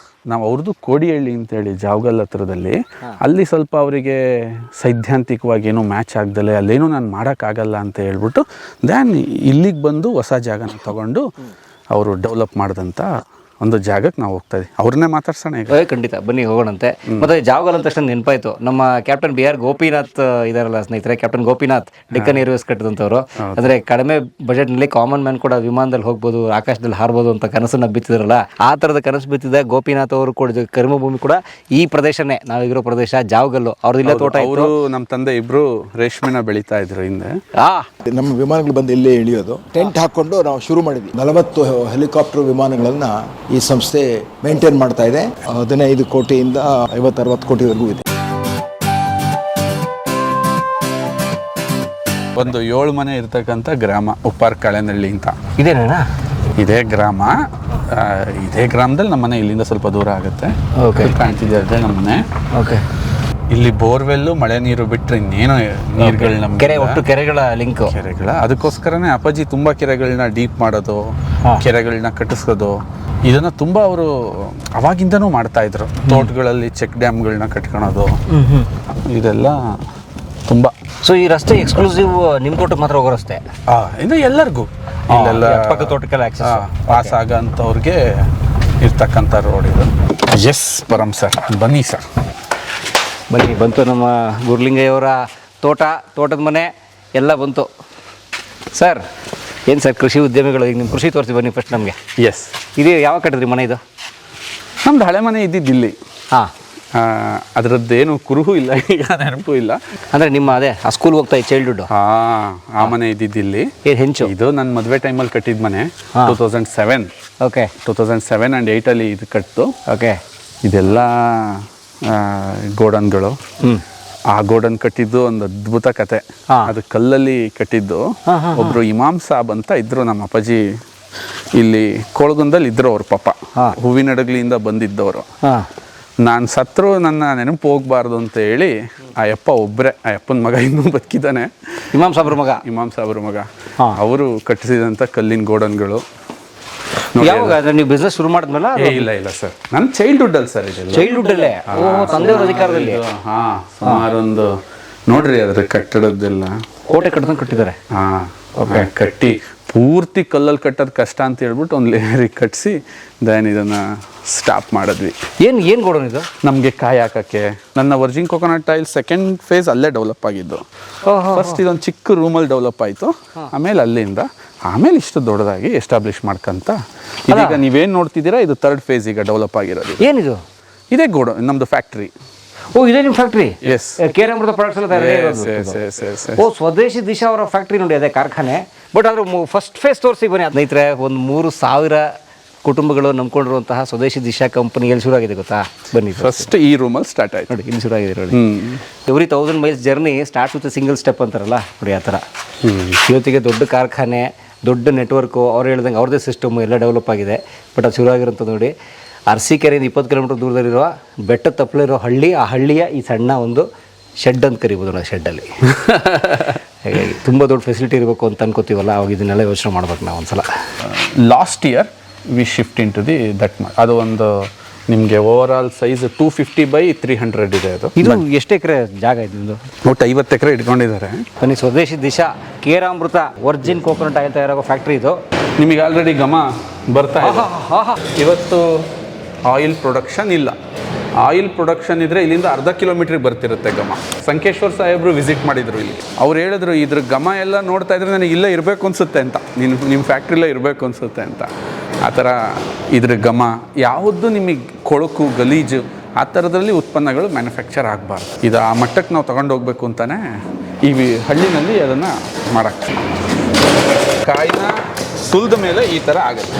B: ನಾವು ಅವ್ರದ್ದು ಕೋಡಿಹಳ್ಳಿ ಅಂತೇಳಿ ಜಾವಗಲ್ ಹತ್ರದಲ್ಲಿ, ಅಲ್ಲಿ ಸ್ವಲ್ಪ ಅವರಿಗೆ ಸೈದ್ಧಾಂತಿಕವಾಗಿ ಏನೋ ಮ್ಯಾಚ್ ಆಗ್ದಲೆ ಅಲ್ಲೇನೋ ನಾನು ಮಾಡೋಕ್ಕಾಗಲ್ಲ ಅಂತ ಹೇಳ್ಬಿಟ್ಟು ದ್ಯಾನ್ ಇಲ್ಲಿಗೆ ಬಂದು ಹೊಸ ಜಾಗನ ತಗೊಂಡು ಅವರು ಡೆವಲಪ್ ಮಾಡಿದಂಥ ಒಂದು ಜಾಗಕ್ಕೆ ನಾವು ಹೋಗ್ತಾ ಇದ್ದೀವಿ. ಅವ್ರನ್ನೇ ಮಾತಾಡ್ಸೋಣ ಈಗ.
A: ಖಂಡಿತ ಬನ್ನಿ ಹೋಗೋಣಂತೆ. ಮತ್ತೆ ಜಾವಗಲ್ ಅಂತ ತಕ್ಷಣ ನೆನಪಾಯ್ತು, ನಮ್ಮ ಕ್ಯಾಪ್ಟನ್ BR ಗೋಪಿನಾಥ್ ಇದಾರಲ್ಲ ಸ್ನೇಹಿತರೆ, ಕ್ಯಾಪ್ಟನ್ ಗೋಪಿನಾಥ್ ಡೆಕ್ಕನ್ ಏರ್ವೇಸ್ ಕಟ್ಟಿದಂಥವ್ರು. ಅಂದರೆ ಕಡಿಮೆ ಬಜೆಟ್ನಲ್ಲಿ ಕಾಮನ್ ಮ್ಯಾನ್ ಕೂಡ ವಿಮಾನದಲ್ಲಿ ಹೋಗ್ಬೋದು, ಆಕಾಶದಲ್ಲಿ ಹಾರ್ಬೋದು ಅಂತ ಕನಸನ್ನು ಬಿತ್ತಿದ್ರಲ್ಲ, ಆ ಥರದ ಕನಸು ಬಿತ್ತಿದ ಗೋಪಿನಾಥ್ ಅವರು ಕೂಡ ಕರ್ಮಭೂಮಿ ಕೂಡ ಈ ಪ್ರದೇಶನೇ, ನಾವಿರೋ ಪ್ರದೇಶ ಜಾವಗಲ್ಲು. ಅವ್ರದ್ದು ಇಲ್ಲೇ ತೋಟ.
B: ಅವರು ನಮ್ಮ ತಂದೆ ಇಬ್ರು ರೇಷ್ಮೆನ ಬೆಳೀತಾ ಇದ್ರು ಹಿಂದೆ.
C: ನಮ್ಮ ವಿಮಾನಗಳು ಬಂದು ಇಲ್ಲೇ ಇಳಿಯೋದು. ಟೆಂಟ್ ಹಾಕೊಂಡು ನಾವು ಶುರು ಮಾಡಿದ್ವಿ. 40 ಹೆಲಿಕಾಪ್ಟರ್ ವಿಮಾನಗಳನ್ನ ಈ ಸಂಸ್ಥೆ ಮೇಂಟೈನ್ ಮಾಡ್ತಾ ಇದೆ. 15 ಕೋಟಿಯಿಂದ 50-60 ಕೋಟಿವರೆಗೂ ಇದೆ.
B: ಒಂದು 7 ಮನೆ ಇರ್ತಕ್ಕಂಥ ಗ್ರಾಮ ಉಪ್ಪಾರ್ ಕಾಳೆನಹಳ್ಳಿ ಅಂತ.
A: ಇದೇನಾ?
B: ಇದೇ ಗ್ರಾಮ. ಇದೇ ಗ್ರಾಮದಲ್ಲಿ ನಮ್ಮ ಮನೆ ಇಲ್ಲಿಂದ ಸ್ವಲ್ಪ ದೂರ ಆಗುತ್ತೆ.
A: ಓಕೆ,
B: ಕಾಣ್ತಿದೆ ಅದೇ ನಮ್ಮ ಮನೆ.
A: ಓಕೆ.
B: ಇಲ್ಲಿ ಬೋರ್ವೆಲ್ಲು, ಮಳೆ ನೀರು ಬಿಟ್ಟರೆ ಇನ್ನೇನೋ ನೀರುಗಳು ನಮ್ಮ
A: ಕೆರೆ, ಒಟ್ಟು ಕೆರೆಗಳ ಲಿಂಕ್.
B: ಕೆರೆಗಳ ಅದಕ್ಕೋಸ್ಕರನೇ ಅಪ್ಪಾಜಿ ತುಂಬ ಕೆರೆಗಳನ್ನ ಡೀಪ್ ಮಾಡೋದು, ಕೆರೆಗಳನ್ನ ಕಟ್ಟಿಸೋದು, ಇದನ್ನು ತುಂಬ ಅವರು ಅವಾಗಿಂದನೂ ಮಾಡ್ತಾ ಇದ್ರು. ತೋಟಗಳಲ್ಲಿ ಚೆಕ್ ಡ್ಯಾಮ್ಗಳನ್ನ ಕಟ್ಕೊಳೋದು, ಇದೆಲ್ಲ ತುಂಬ.
A: ಸೊ ಈ ರಸ್ತೆ ಎಕ್ಸ್ಕ್ಲೂಸಿವ್ ನಿಮ್ಮ ತೋಟಕ್ಕೆ ಮಾತ್ರ ಹೋಗೋ ರಸ್ತೆ?
B: ಇದು ಎಲ್ಲರಿಗೂ ಇಲ್ಲೆಲ್ಲ
A: ಪಕ್ಕ ತೋಟಕ್ಕೆಲ್ಲ
B: ಪಾಸ್ ಆಗೋಂಥವ್ರಿಗೆ ಇರ್ತಕ್ಕಂಥ ರೋಡ್ ಇದು. ಎಸ್ ಪರಮ್ ಸರ್, ಬನ್ನಿ ಸರ್.
A: ಬನ್ನಿ, ಬಂತು ನಮ್ಮ ಗುರ್ಲಿಂಗಯ್ಯವರ ತೋಟದ ಮನೆ ಎಲ್ಲ ಬಂತು. ಸರ್ ಏನು ಸರ್ ಕೃಷಿ ಉದ್ಯಮಿಗಳು, ಈಗ ನಿಮ್ಮ ಕೃಷಿ ತೋರಿಸಿ ಬನ್ನಿ ಫಸ್ಟ್ ನಮಗೆ.
B: ಎಸ್,
A: ಇದು ಯಾವಾಗ ಕಟ್ಟಿದ್ರಿ ಮನೆ ಇದು?
B: ನಮ್ದು ಹಳೆ ಮನೆ ಇದ್ದಿದ್ದಿಲ್ಲಿ.
A: ಹಾಂ,
B: ಅದರದ್ದೇನು ಕುರುಹು ಇಲ್ಲ, ಈಗ ನೆನಪು ಇಲ್ಲ.
A: ಅಂದರೆ ನಿಮ್ಮ ಅದೇ ಆ ಸ್ಕೂಲ್ಗೆ ಹೋಗ್ತಾ ಇದ್ದ ಚೈಲ್ಡ್ಹುಡ್?
B: ಆ ಮನೆ ಇದ್ದಿದ್ದಿಲ್ಲಿ.
A: ಹೆಂಚು
B: ಇದು ನನ್ನ ಮದುವೆ ಟೈಮಲ್ಲಿ ಕಟ್ಟಿದ ಮನೆ. 2007.
A: ಓಕೆ,
B: 2007 and 2008 ಇದು ಕಟ್ಟಿತು.
A: ಓಕೆ.
B: ಇದೆಲ್ಲ ಗೋಡನ್ಗಳು. ಆ ಗೋಡನ್ ಕಟ್ಟಿದ್ದು ಒಂದು ಅದ್ಭುತ ಕತೆ. ಅದು ಕಲ್ಲಲ್ಲಿ ಕಟ್ಟಿದ್ದು. ಒಬ್ರು ಇಮಾಮ್ ಸಾಬ್ ಅಂತ ಇದ್ರು ನಮ್ಮ ಅಪ್ಪಾಜಿ, ಇಲ್ಲಿ ಕೋಳಗುಂದಲ್ಲಿ ಇದ್ರು ಅವ್ರ ಪಾಪ. ಹೂವಿನಡಗಲಿಯಿಂದ ಬಂದಿದ್ದವರು. ನಾನು ಸತ್ರು ನನ್ನ ನೆನಪು ಹೋಗ್ಬಾರ್ದು ಅಂತ ಹೇಳಿ ಆ ಯಪ್ಪ ಒಬ್ಬರೇ, ಆ ಯಪ್ಪನ ಮಗ ಇನ್ನೂ ಬದುಕಿದ್ದಾನೆ,
A: ಇಮಾಮ್ ಸಾಬ್ರ ಮಗ.
B: ಅವರು ಕಟ್ಟಿಸಿದಂಥ ಕಲ್ಲಿನ ಗೋಡನ್ಗಳು.
A: ಯಾವಾಗ ನೀವು ಬಿಸ್ನೆಸ್ ಶುರು ಮಾಡಿದ್ಮೇಲೆ?
B: ಇಲ್ಲ ಸರ್, ನನ್ನ ಚೈಲ್ಡ್ಹುಡ್ ಸರ್ ಇದೆಲ್ಲ.
A: ಚೈಲ್ಡ್ಹುಡ್ಡಲ್ಲೇ ತಂದೆಯವರ ಅಧಿಕಾರದಲ್ಲಿ?
B: ಸುಮಾರೊಂದು ನೋಡ್ರಿ ಅದ್ರ ಕಟ್ಟಡದ್ದೆಲ್ಲ
A: ಕೋಟೆ ಕಟ್ಟದಂಗೆ ಕಟ್ಟಿದ್ದಾರೆ.
B: ಕಟ್ಟಿ ಪೂರ್ತಿ ಕಲ್ಲಲ್ಲಿ ಕಟ್ಟೋದು ಕಷ್ಟ ಅಂತ ಹೇಳ್ಬಿಟ್ಟು ಒಂದು ಲೇಯರಿಗೆ ಕಟ್ಟಿಸಿ ದೆನ್ ಇದನ್ನು ಸ್ಟಾಪ್ ಮಾಡಿದ್ವಿ.
A: ಏನು ಗೋಡನ್ ಇದು?
B: ನಮಗೆ ಕಾಯಿ ಹಾಕೋಕ್ಕೆ. ನನ್ನ Virgin coconut oil second phase ಅಲ್ಲೇ ಡೆವಲಪ್ ಆಗಿದ್ದು. ಫಸ್ಟ್ ಇದೊಂದು ಚಿಕ್ಕ ರೂಮಲ್ಲಿ ಡೆವಲಪ್ ಆಯಿತು, ಆಮೇಲೆ ಇಷ್ಟು ದೊಡ್ಡದಾಗಿ ಎಸ್ಟಾಬ್ಲಿಷ್ ಮಾಡ್ಕೊಂತ ಇದೀಗ ನೀವೇನು ನೋಡ್ತಿದ್ದೀರಾ, ಇದು 3rd ಫೇಸ್ ಈಗ ಡೆವಲಪ್ ಆಗಿರೋದು.
A: ಏನಿದು?
B: ಇದೇ ನಮ್ಮದು ಫ್ಯಾಕ್ಟ್ರಿ.
A: ಇದೇ ನಿಮ್ಮ ಫ್ಯಾಕ್ಟ್ರಿ?
B: ಎಸ್,
A: ಕೇರಾಮೃತ ಪ್ರಾಡಕ್ಟ್ಸ್ ಎಲ್ಲ ಸ್ವದೇಶಿ ದಿಶಾ ಅವರ ಫ್ಯಾಕ್ಟ್ರಿ ನೋಡಿ, ಅದೇ ಕಾರ್ಖಾನೆ. ಬಟ್ ಅದ್ರ ಫಸ್ಟ್ ಫೇಸ್ ತೋರಿಸಿ ಬನ್ನಿ ಸ್ನೇಹಿತರೆ. ಒಂದು 3000 ಕುಟುಂಬಗಳು ನಂಬ್ಕೊಂಡಿರುವಂತಹ ಸ್ವದೇಶಿ ದಿಶಾ ಕಂಪನಿ ಎಲ್ಲಿ ಶುರು ಆಗಿದೆ ಗೊತ್ತಾ? ಬನ್ನಿ,
B: ಫಸ್ಟ್ ಈ ರೂಮಲ್ಲಿ ಸ್ಟಾರ್ಟ್ ಆಯ್ತು
A: ನೋಡಿ, ಇಲ್ಲಿ ಶುರು ಆಗಿದೆ ನೋಡಿ. Every 1000 miles journey start with single step ಅಂತಾರಲ್ಲ ನೋಡಿ, ಆ ಥರ. ಇವತ್ತಿಗೆ ದೊಡ್ಡ ಕಾರ್ಖಾನೆ, ದೊಡ್ಡ ನೆಟ್ವರ್ಕು, ಅವ್ರು ಹೇಳ್ದಂಗೆ ಅವ್ರದ್ದೇ ಸಿಸ್ಟಮು ಎಲ್ಲ ಡೆವಲಪ್ ಆಗಿದೆ. ಬಟ್ ಅದು ಶುರು ಆಗಿರೋಂಥದ್ದು ನೋಡಿ, ಅರಸೀಕೆರೆಯಿಂದ 20 ಕಿಲೋಮೀಟರ್ ದೂರದಲ್ಲಿರುವ ಬೆಟ್ಟ ತಪ್ಪಲಿರೋ ಹಳ್ಳಿ. ಆ ಹಳ್ಳಿಯ ಈ ಸಣ್ಣ ಒಂದು ಶೆಡ್ ಅಂತ ಕರಿಬೋದು ನಾವು, ಶೆಡ್ಡಲ್ಲಿ. ಹಾಗಾಗಿ ತುಂಬ ದೊಡ್ಡ ಫೆಸಿಲಿಟಿ ಇರಬೇಕು ಅಂತ ಅನ್ಕೋತೀವಲ್ಲ, ಅವಾಗ ಇದನ್ನೆಲ್ಲ ಯೋಚನೆ ಮಾಡ್ಬೇಕು ನಾವು ಒಂದ್ಸಲ.
B: Last year we shift into the that. ಅದು ಒಂದು ನಿಮಗೆ ಓವರ್ ಆಲ್ ಸೈಜ್ 250 by 300 ಇದೆ. ಇದು
A: ಎಷ್ಟು ಎಕರೆ ಜಾಗ ಇದೆ ನಿಮ್ಮದು?
B: ಒಟ್ಟು 50 ಎಕರೆ ಇಟ್ಕೊಂಡಿದ್ದಾರೆ.
A: ಬನ್ನಿ, ಸ್ವದೇಶಿ Disha Keramrita virgin coconut oil ತಯಾರಾಗೋ ಫ್ಯಾಕ್ಟ್ರಿ ಇದು.
B: ನಿಮಗೆ ಆಲ್ರೆಡಿ ಘಮ ಬರ್ತಾ ಇದೆ. ಇವತ್ತು ಆಯಿಲ್ ಪ್ರೊಡಕ್ಷನ್ ಇಲ್ಲ. ಆಯಿಲ್ ಪ್ರೊಡಕ್ಷನ್ ಇದ್ದರೆ ಇಲ್ಲಿಂದ ಅರ್ಧ ಕಿಲೋಮೀಟ್ರಿಗೆ ಬರ್ತಿರುತ್ತೆ ಘಮ. ಸಂಕೇಶ್ವರ್ ಸಾಹೇಬರು ವಿಸಿಟ್ ಮಾಡಿದರು ಇಲ್ಲಿ. ಅವ್ರು ಹೇಳಿದ್ರು ಇದ್ರ ಘಮ ಎಲ್ಲ ನೋಡ್ತಾ ಇದ್ರೆ ನನಗೆ ಇಲ್ಲೇ ಇರಬೇಕು ಅನಿಸುತ್ತೆ ಅಂತ, ನಿಮ್ಮ ಫ್ಯಾಕ್ಟ್ರಿಲೇ ಇರಬೇಕು ಅನಿಸುತ್ತೆ ಅಂತ. ಆ ಥರ ಇದ್ರ ಘಮ ಯಾವುದು ನಿಮಗೆ ಕೊಳಕು ಗಲೀಜು ಆ ಥರದ್ರಲ್ಲಿ ಉತ್ಪನ್ನಗಳು ಮ್ಯಾನುಫ್ಯಾಕ್ಚರ್ ಆಗಬಾರ್ದು. ಇದು ಆ ಮಟ್ಟಕ್ಕೆ ನಾವು ತಗೊಂಡು ಹೋಗ್ಬೇಕು ಅಂತಲೇ ಈ ಹಳ್ಳಿನಲ್ಲಿ ಅದನ್ನು ಮಾಡೋಕ್ಕೆ. ಕಾಯಿನ ಸುಲಿದ ಮೇಲೆ ಈ ಥರ ಆಗುತ್ತೆ.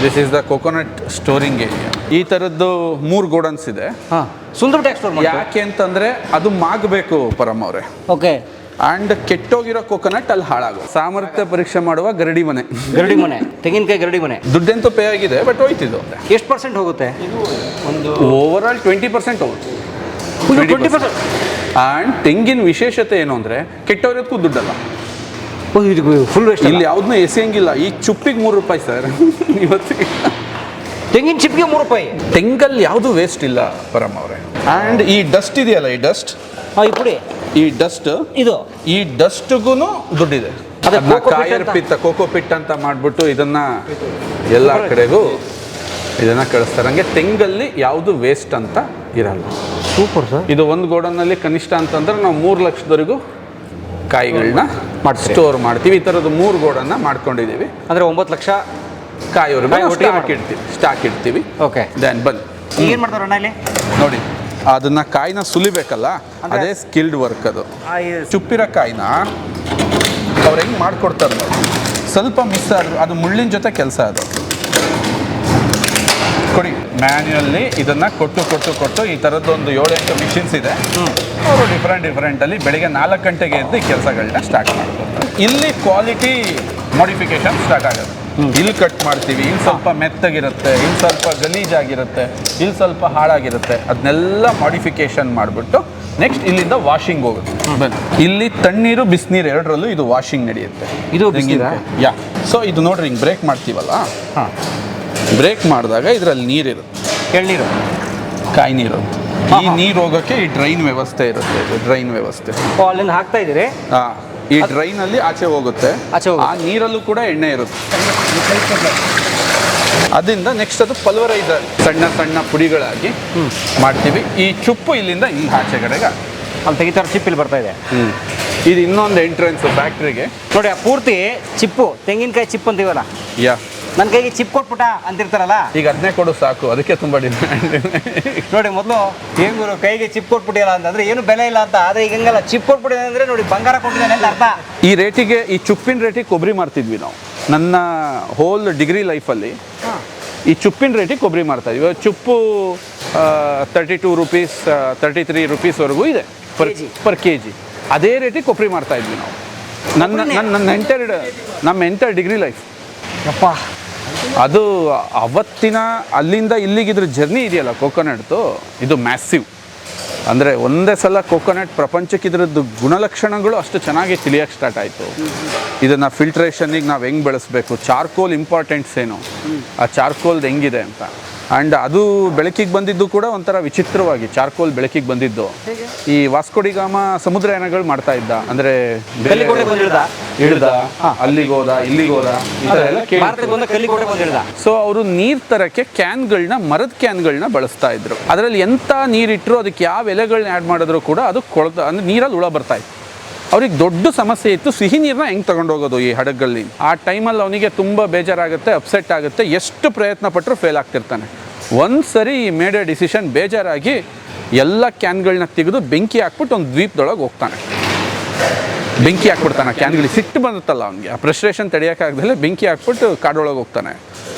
B: This is the coconut storing area. ಈ ಥರದ್ದು 3 ಗೋಡನ್ಸ್ ಇದೆ.
A: ಸುಂದರ ಟ್ಯಾಕ್ಸ್
B: ಯಾಕೆ ಅಂತಂದರೆ ಅದು ಮಾಗಬೇಕು ಪರಮ್ ಅವರೇ.
A: ಓಕೆ,
B: ಆ್ಯಂಡ್ ಕೆಟ್ಟೋಗಿರೋ ಕೋಕೋನಟ್ ಅಲ್ಲಿ ಹಾಳಾಗೋ ಸಾಮರ್ಥ್ಯ ಪರೀಕ್ಷೆ ಮಾಡುವ ಗರಡಿ ಮನೆ.
A: ಗರಡಿ ಮನೆ, ತೆಂಗಿನಕಾಯಿ ಗರಡಿ ಮನೆ.
B: ದುಡ್ಡೆಂತೂ ಪೇ ಆಗಿದೆ, ಬಟ್ ಹೋಯ್ತಿದ್ದು.
A: ಎಷ್ಟು ಪರ್ಸೆಂಟ್ ಹೋಗುತ್ತೆ?
B: ಒಂದು ಓವರ್ ಆಲ್ 20% ಹೋಗುತ್ತೆ.
A: 20%.
B: ಆ್ಯಂಡ್ ತೆಂಗಿನ ವಿಶೇಷತೆ ಏನು ಅಂದರೆ ಕೆಟ್ಟೋಗಿರೋದಕ್ಕೂ ದುಡ್ಡಲ್ಲ.
A: Full waste.
B: ಇಲ್ಲಿ ಯಾವುದನ್ನೂ ಎಸೆಯಂಗಿಲ್ಲ. ಈ ಚುಪ್ಪಿಗೆ ₹3 ಸರ್ ಇವತ್ತಿಗೆ.
A: ತೆಂಗಿನ ಚಿಪ್ಪಿಗೆ ₹3.
B: ತೆಂಗಲ್ಲಿ ಯಾವುದು ವೇಸ್ಟ್ ಇಲ್ಲ ಪರಮ್ ಅವರೇ. ಆ್ಯಂಡ್ ಈ ಡಸ್ಟ್ ಇದೆಯಲ್ಲ, ಈ ಡಸ್ಟ್,
A: ಈ ಪುಡಿ,
B: ಈ ಡಸ್ಟ್,
A: ಇದು
B: ಈ ಡಸ್ಟ್ಗೂ ದುಡ್ಡಿದೆ.
A: ಅದೇ
B: ಅದನ್ನ
A: ಕೋಕೋ ಪಿಟ್
B: ಕಾಯರ್
A: ಅಂತ.
B: ಪಿತ್ತ, ಕೋಕೋ ಪಿಟ್ ಅಂತ ಮಾಡಿಬಿಟ್ಟು ಇದನ್ನ ಎಲ್ಲ ಕಡೆಗೂ ಇದನ್ನ ಕಳಿಸ್ತಾರೆ. ಹಂಗೆ ತೆಂಗಲ್ಲಿ ಯಾವುದು ವೇಸ್ಟ್ ಅಂತ ಇರಲ್ಲ.
A: Super sir.
B: ಇದು ಒಂದು ಗೋಡನ್ನಲ್ಲಿ ಕನಿಷ್ಠ ಅಂತಂದ್ರೆ ನಾವು 3 ಲಕ್ಷದವರೆಗೂ ಕಾಯಿಗಳನ್ನ ಸ್ಟೋರ್ ಮಾಡ್ತೀವಿ. ಈ ಥರದ್ದು 3 ಗೋಡನ್ನ ಮಾಡ್ಕೊಂಡಿದ್ದೀವಿ.
A: ಅಂದರೆ 9 ಲಕ್ಷ
B: ಕಾಯಿವರೆಗೂ
A: ಒಟ್ಟಿಗೆ
B: ಸ್ಟಾಕ್ ಇಡ್ತೀವಿ.
A: ಓಕೆ.
B: ದೆನ್ ಬನ್ನಿ,
A: ಏನು ಮಾಡ್ತಾರೆ ಅಣ್ಣ ಇಲ್ಲಿ?
B: ನೋಡಿ, ಅದನ್ನ ಕಾಯಿನ ಸುಲಿಬೇಕಲ್ಲ, ಅದೇ ಸ್ಕಿಲ್ಡ್ ವರ್ಕ್. ಅದು ಚುಪ್ಪಿರೋ ಕಾಯಿನ ಅವ್ರು ಹೆಂಗೆ ಮಾಡ್ಕೊಡ್ತಾರೆ ನೋಡಿ. ಸ್ವಲ್ಪ ಮಿಸ್ ಆದ್ರು ಅದು ಮುಳ್ಳಿನ ಜೊತೆ ಕೆಲಸ. ಅದು ಕೊಡಿ, ಮ್ಯಾನ್ಯುಯಲ್ಲಿ ಇದನ್ನ ಕೊಟ್ಟು ಈ ಥರದ್ದೊಂದು 7-8 ಮಿಷಿನ್ಸ್ ಇದೆ. ಅವರು ಡಿಫ್ರೆಂಟಲ್ಲಿ ಬೆಳಿಗ್ಗೆ 4 ಗಂಟೆಗೆ ಎದ್ದು ಈ ಕೆಲಸಗಳನ್ನ ಸ್ಟಾರ್ಟ್ ಮಾಡ್ಕೊತಾರೆ. ಇಲ್ಲಿ ಕ್ವಾಲಿಟಿ ಮಾಡಿಫಿಕೇಶನ್ ಸ್ಟಾರ್ಟ್ ಆಗುತ್ತೆ. ಇಲ್ಲಿ ಕಟ್ ಮಾಡ್ತೀವಿ, ಇಲ್ಲಿ ಸ್ವಲ್ಪ ಮೆತ್ತಗಿರುತ್ತೆ, ಇಲ್ಲಿ ಸ್ವಲ್ಪ ಗಲೀಜಾಗಿರುತ್ತೆ, ಇಲ್ಲಿ ಸ್ವಲ್ಪ ಹಾಳಾಗಿರುತ್ತೆ. ಅದನ್ನೆಲ್ಲ ಮಾಡಿಫಿಕೇಶನ್ ಮಾಡಿಬಿಟ್ಟು ನೆಕ್ಸ್ಟ್ ಇಲ್ಲಿಂದ ವಾಷಿಂಗ್ ಹೋಗುತ್ತೆ. ಬನ್ನಿ, ಇಲ್ಲಿ ತಣ್ಣೀರು ಬಿಸಿನೀರು ಎರಡರಲ್ಲೂ ಇದು ವಾಷಿಂಗ್ ನಡೆಯುತ್ತೆ.
A: ಇದು ಬಿಸಿನೀರಾ?
B: ಯಾ. ಸೊ ಇದು ನೋಡ್ರಿ, ಹಿಂಗೆ ಬ್ರೇಕ್ ಮಾಡ್ತೀವಲ್ಲ,
A: ಹಾಂ,
B: ಬ್ರೇಕ್ ಮಾಡಿದಾಗ ಇದರಲ್ಲಿ ನೀರಿರುತ್ತೆ,
A: ಎಳ್ನೀರು,
B: ಕಾಯಿ ನೀರು. ಈ ನೀರು ಹೋಗೋಕ್ಕೆ ಈ ಡ್ರೈನ್ ವ್ಯವಸ್ಥೆ ಇರುತ್ತೆ. ಇದು ಡ್ರೈನ್ ವ್ಯವಸ್ಥೆ.
A: ಅಲ್ಲಿಂದ ಹಾಕ್ತಾ ಇದ್ದೀರಿ.
B: ಹಾಂ, ಈ ಡ್ರೈನಲ್ಲಿ ಆಚೆ ಹೋಗುತ್ತೆ. ಆ ನೀರಲ್ಲೂ ಕೂಡ ಎಣ್ಣೆ ಇರುತ್ತೆ. ಅದರಿಂದ ನೆಕ್ಸ್ಟ್ ಅದು ಪಲ್ವರೈಸರ್ ಸಣ್ಣ ಸಣ್ಣ ಪುಡಿಗಳಾಗಿ ಮಾಡ್ತೀವಿ. ಈ ಚುಪ್ಪು ಇಲ್ಲಿಂದ ಇಲ್ಲಿ ಆಚೆ ಕಡೆಗೆ
A: ಅಲ್ಲಿ ತೆಗಿತಾರೆ. ಚಿಪ್ ಇಲ್ಲಿ ಬರ್ತಾ ಇದೆ.
B: ಇದು ಇನ್ನೊಂದು ಎಂಟ್ರೆನ್ಸ್ ಫ್ಯಾಕ್ಟ್ರಿಗೆ.
A: ನೋಡಿ, ಆ ಪೂರ್ತಿ ಚಿಪ್ಪು, ತೆಂಗಿನಕಾಯಿ ಚಿಪ್ ಅಂತೀವಲ್ಲ,
B: ಯಾ,
A: ನನ್ನ ಕೈಗೆ ಚಿಪ್ ಕೊಟ್ಬಿಟ್ಟ ಅಂತಿರ್ತಾರಲ್ಲ,
B: ಈಗ ಅದನ್ನೇ ಕೊಡು ಸಾಕು, ಅದಕ್ಕೆ ತುಂಬ ಡಿಮ್ಯಾಂಡ್.
A: ನೋಡಿ, ಮೊದಲು ಹೆಂಗೂರು ಕೈಗೆ ಚಿಪ್ ಕೊಟ್ಬಿಟ್ಟಿಲ್ಲ ಅಂತಂದ್ರೆ ಏನು ಬೆಲೆ ಇಲ್ಲ ಅಂತ. ಆದರೆ ಈಗ ಹಂಗಲ್ಲ, ಚಿಪ್ ಕೊಟ್ಬಿಟ್ಟಿದೆ ಅಂದರೆ ನೋಡಿ ಬಂಗಾರ ಕೊಟ್ಟಿದ್ದಾನೆ ಅಂತ ಅರ್ಥ.
B: ಈ ರೇಟಿಗೆ, ಈ ಚುಪ್ಪಿನ ರೇಟಿಗೆ ಕೊಬ್ಬರಿ ಮಾರ್ತಿದ್ವಿ ನಾವು. ನನ್ನ ಹೋಲ್ ಡಿಗ್ರಿ ಲೈಫಲ್ಲಿ ಈ ಚುಪ್ಪಿನ ರೇಟಿಗೆ ಕೊಬ್ಬರಿ ಮಾರ್ತಾ ಇದ್ವಿ. ಚುಪ್ಪು 32 ರೂಪೀಸ್, 33 ರೂಪೀಸ್ವರೆಗೂ ಇದೆ ಪರ್ ಕೆ ಜಿ. ಅದೇ ರೇಟಿಗೆ ಕೊಬ್ಬರಿ ಮಾರ್ತಾ ಇದ್ವಿ ನಾವು. ನಮ್ಮ ಎಂಟರ್ ಡಿಗ್ರಿ ಲೈಫ್.
A: ಯಪ್ಪ,
B: ಅದು ಅವತ್ತಿನ ಅಲ್ಲಿಂದ ಇಲ್ಲಿಗಿದ್ರ ಜರ್ನಿ ಇದೆಯಲ್ಲ ಕೋಕೋನಟ್ದು, ಇದು ಮ್ಯಾಸಿವ್. ಅಂದರೆ ಒಂದೇ ಸಲ ಕೋಕೋನಟ್ ಪ್ರಪಂಚಕ್ಕೆ ಇದರದ್ದು ಗುಣಲಕ್ಷಣಗಳು ಅಷ್ಟು ಚೆನ್ನಾಗಿ ತಿಳಿಯೋಕ್ಕೆ ಸ್ಟಾರ್ಟ್ ಆಯಿತು. ಇದನ್ನು ಫಿಲ್ಟ್ರೇಷನಿಗೆ ನಾವು ಹೆಂಗೆ ಬೆಳೆಸಬೇಕು, ಚಾರ್ಕೋಲ್ ಇಂಪಾರ್ಟೆಂಟ್ಸ್ ಏನು, ಆ ಚಾರ್ಕೋಲ್ದು ಹೆಂಗಿದೆ ಅಂತ. ಆ್ಯಂಡ್ ಅದು ಬೆಳಕಿಗೆ ಬಂದಿದ್ದು ಕೂಡ ಒಂಥರ ವಿಚಿತ್ರವಾಗಿ ಚಾರ್ಕೋಲ್ ಬೆಳಕಿಗೆ ಬಂದಿದ್ದು ಈ ವಾಸ್ಕೋಡಿಗಾಮ ಸಮುದ್ರಯಾನಗಳು ಮಾಡ್ತಾ ಇದ್ದ. ಅಂದರೆ ಇಳ್ದ, ಅಲ್ಲಿಗೆ ಹೋದ, ಇಲ್ಲಿಗೆ ಹೋದ, ಈ ಥರ ಎಲ್ಲ. ಸೊ ಅವರು ನೀರು ತರಕ್ಕೆ ಕ್ಯಾನ್ಗಳನ್ನ, ಮರದ ಕ್ಯಾನ್ಗಳನ್ನ ಬಳಸ್ತಾ ಇದ್ರು. ಅದರಲ್ಲಿ ಎಂಥ ನೀರಿಟ್ಟರು, ಅದಕ್ಕೆ ಯಾವ ಎಲೆಗಳನ್ನ ಆ್ಯಡ್ ಮಾಡಿದ್ರು ಕೂಡ ಅದು ಅಂದರೆ ನೀರಲ್ಲಿ ಹುಳ ಬರ್ತಾ ಇತ್ತು. ಅವ್ರಿಗೆ ದೊಡ್ಡ ಸಮಸ್ಯೆ ಇತ್ತು, ಸಿಹಿ ನೀರನ್ನ ಹೆಂಗೆ ತೊಗೊಂಡೋಗೋದು ಈ ಹಡಗಲ್ಲಿ. ಆ ಟೈಮಲ್ಲಿ ಅವನಿಗೆ ತುಂಬ ಬೇಜಾರಾಗುತ್ತೆ, ಅಪ್ಸೆಟ್ ಆಗುತ್ತೆ. ಎಷ್ಟು ಪ್ರಯತ್ನ ಪಟ್ಟರು ಫೇಲ್ ಆಗ್ತಿರ್ತಾನೆ. ಒಂದು ಸರಿ ಈ ಮೇಡ್ ಎ ಡಿಸಿಷನ್, ಬೇಜಾರಾಗಿ ಎಲ್ಲ ಕ್ಯಾನ್ಗಳನ್ನ ತೆಗೆದು ಬೆಂಕಿ ಹಾಕ್ಬಿಟ್ಟು ಒಂದು ದ್ವೀಪದೊಳಗೆ ಹೋಗ್ತಾನೆ. ಬೆಂಕಿ ಹಾಕ್ಬಿಡ್ತಾನೆ ಕ್ಯಾನ್ಗಳಿಗೆ. ಸಿಟ್ಟು ಬಂದುತ್ತಲ್ಲ ಅವನಿಗೆ, ಆ ಫ್ರಸ್ಟ್ರೇಷನ್ ತಡೆಯೋಕ್ಕಾಗ್ದಲೇ ಬೆಂಕಿ ಹಾಕ್ಬಿಟ್ಟು ಕಾಡೊಳಗೆ ಹೋಗ್ತಾನೆ.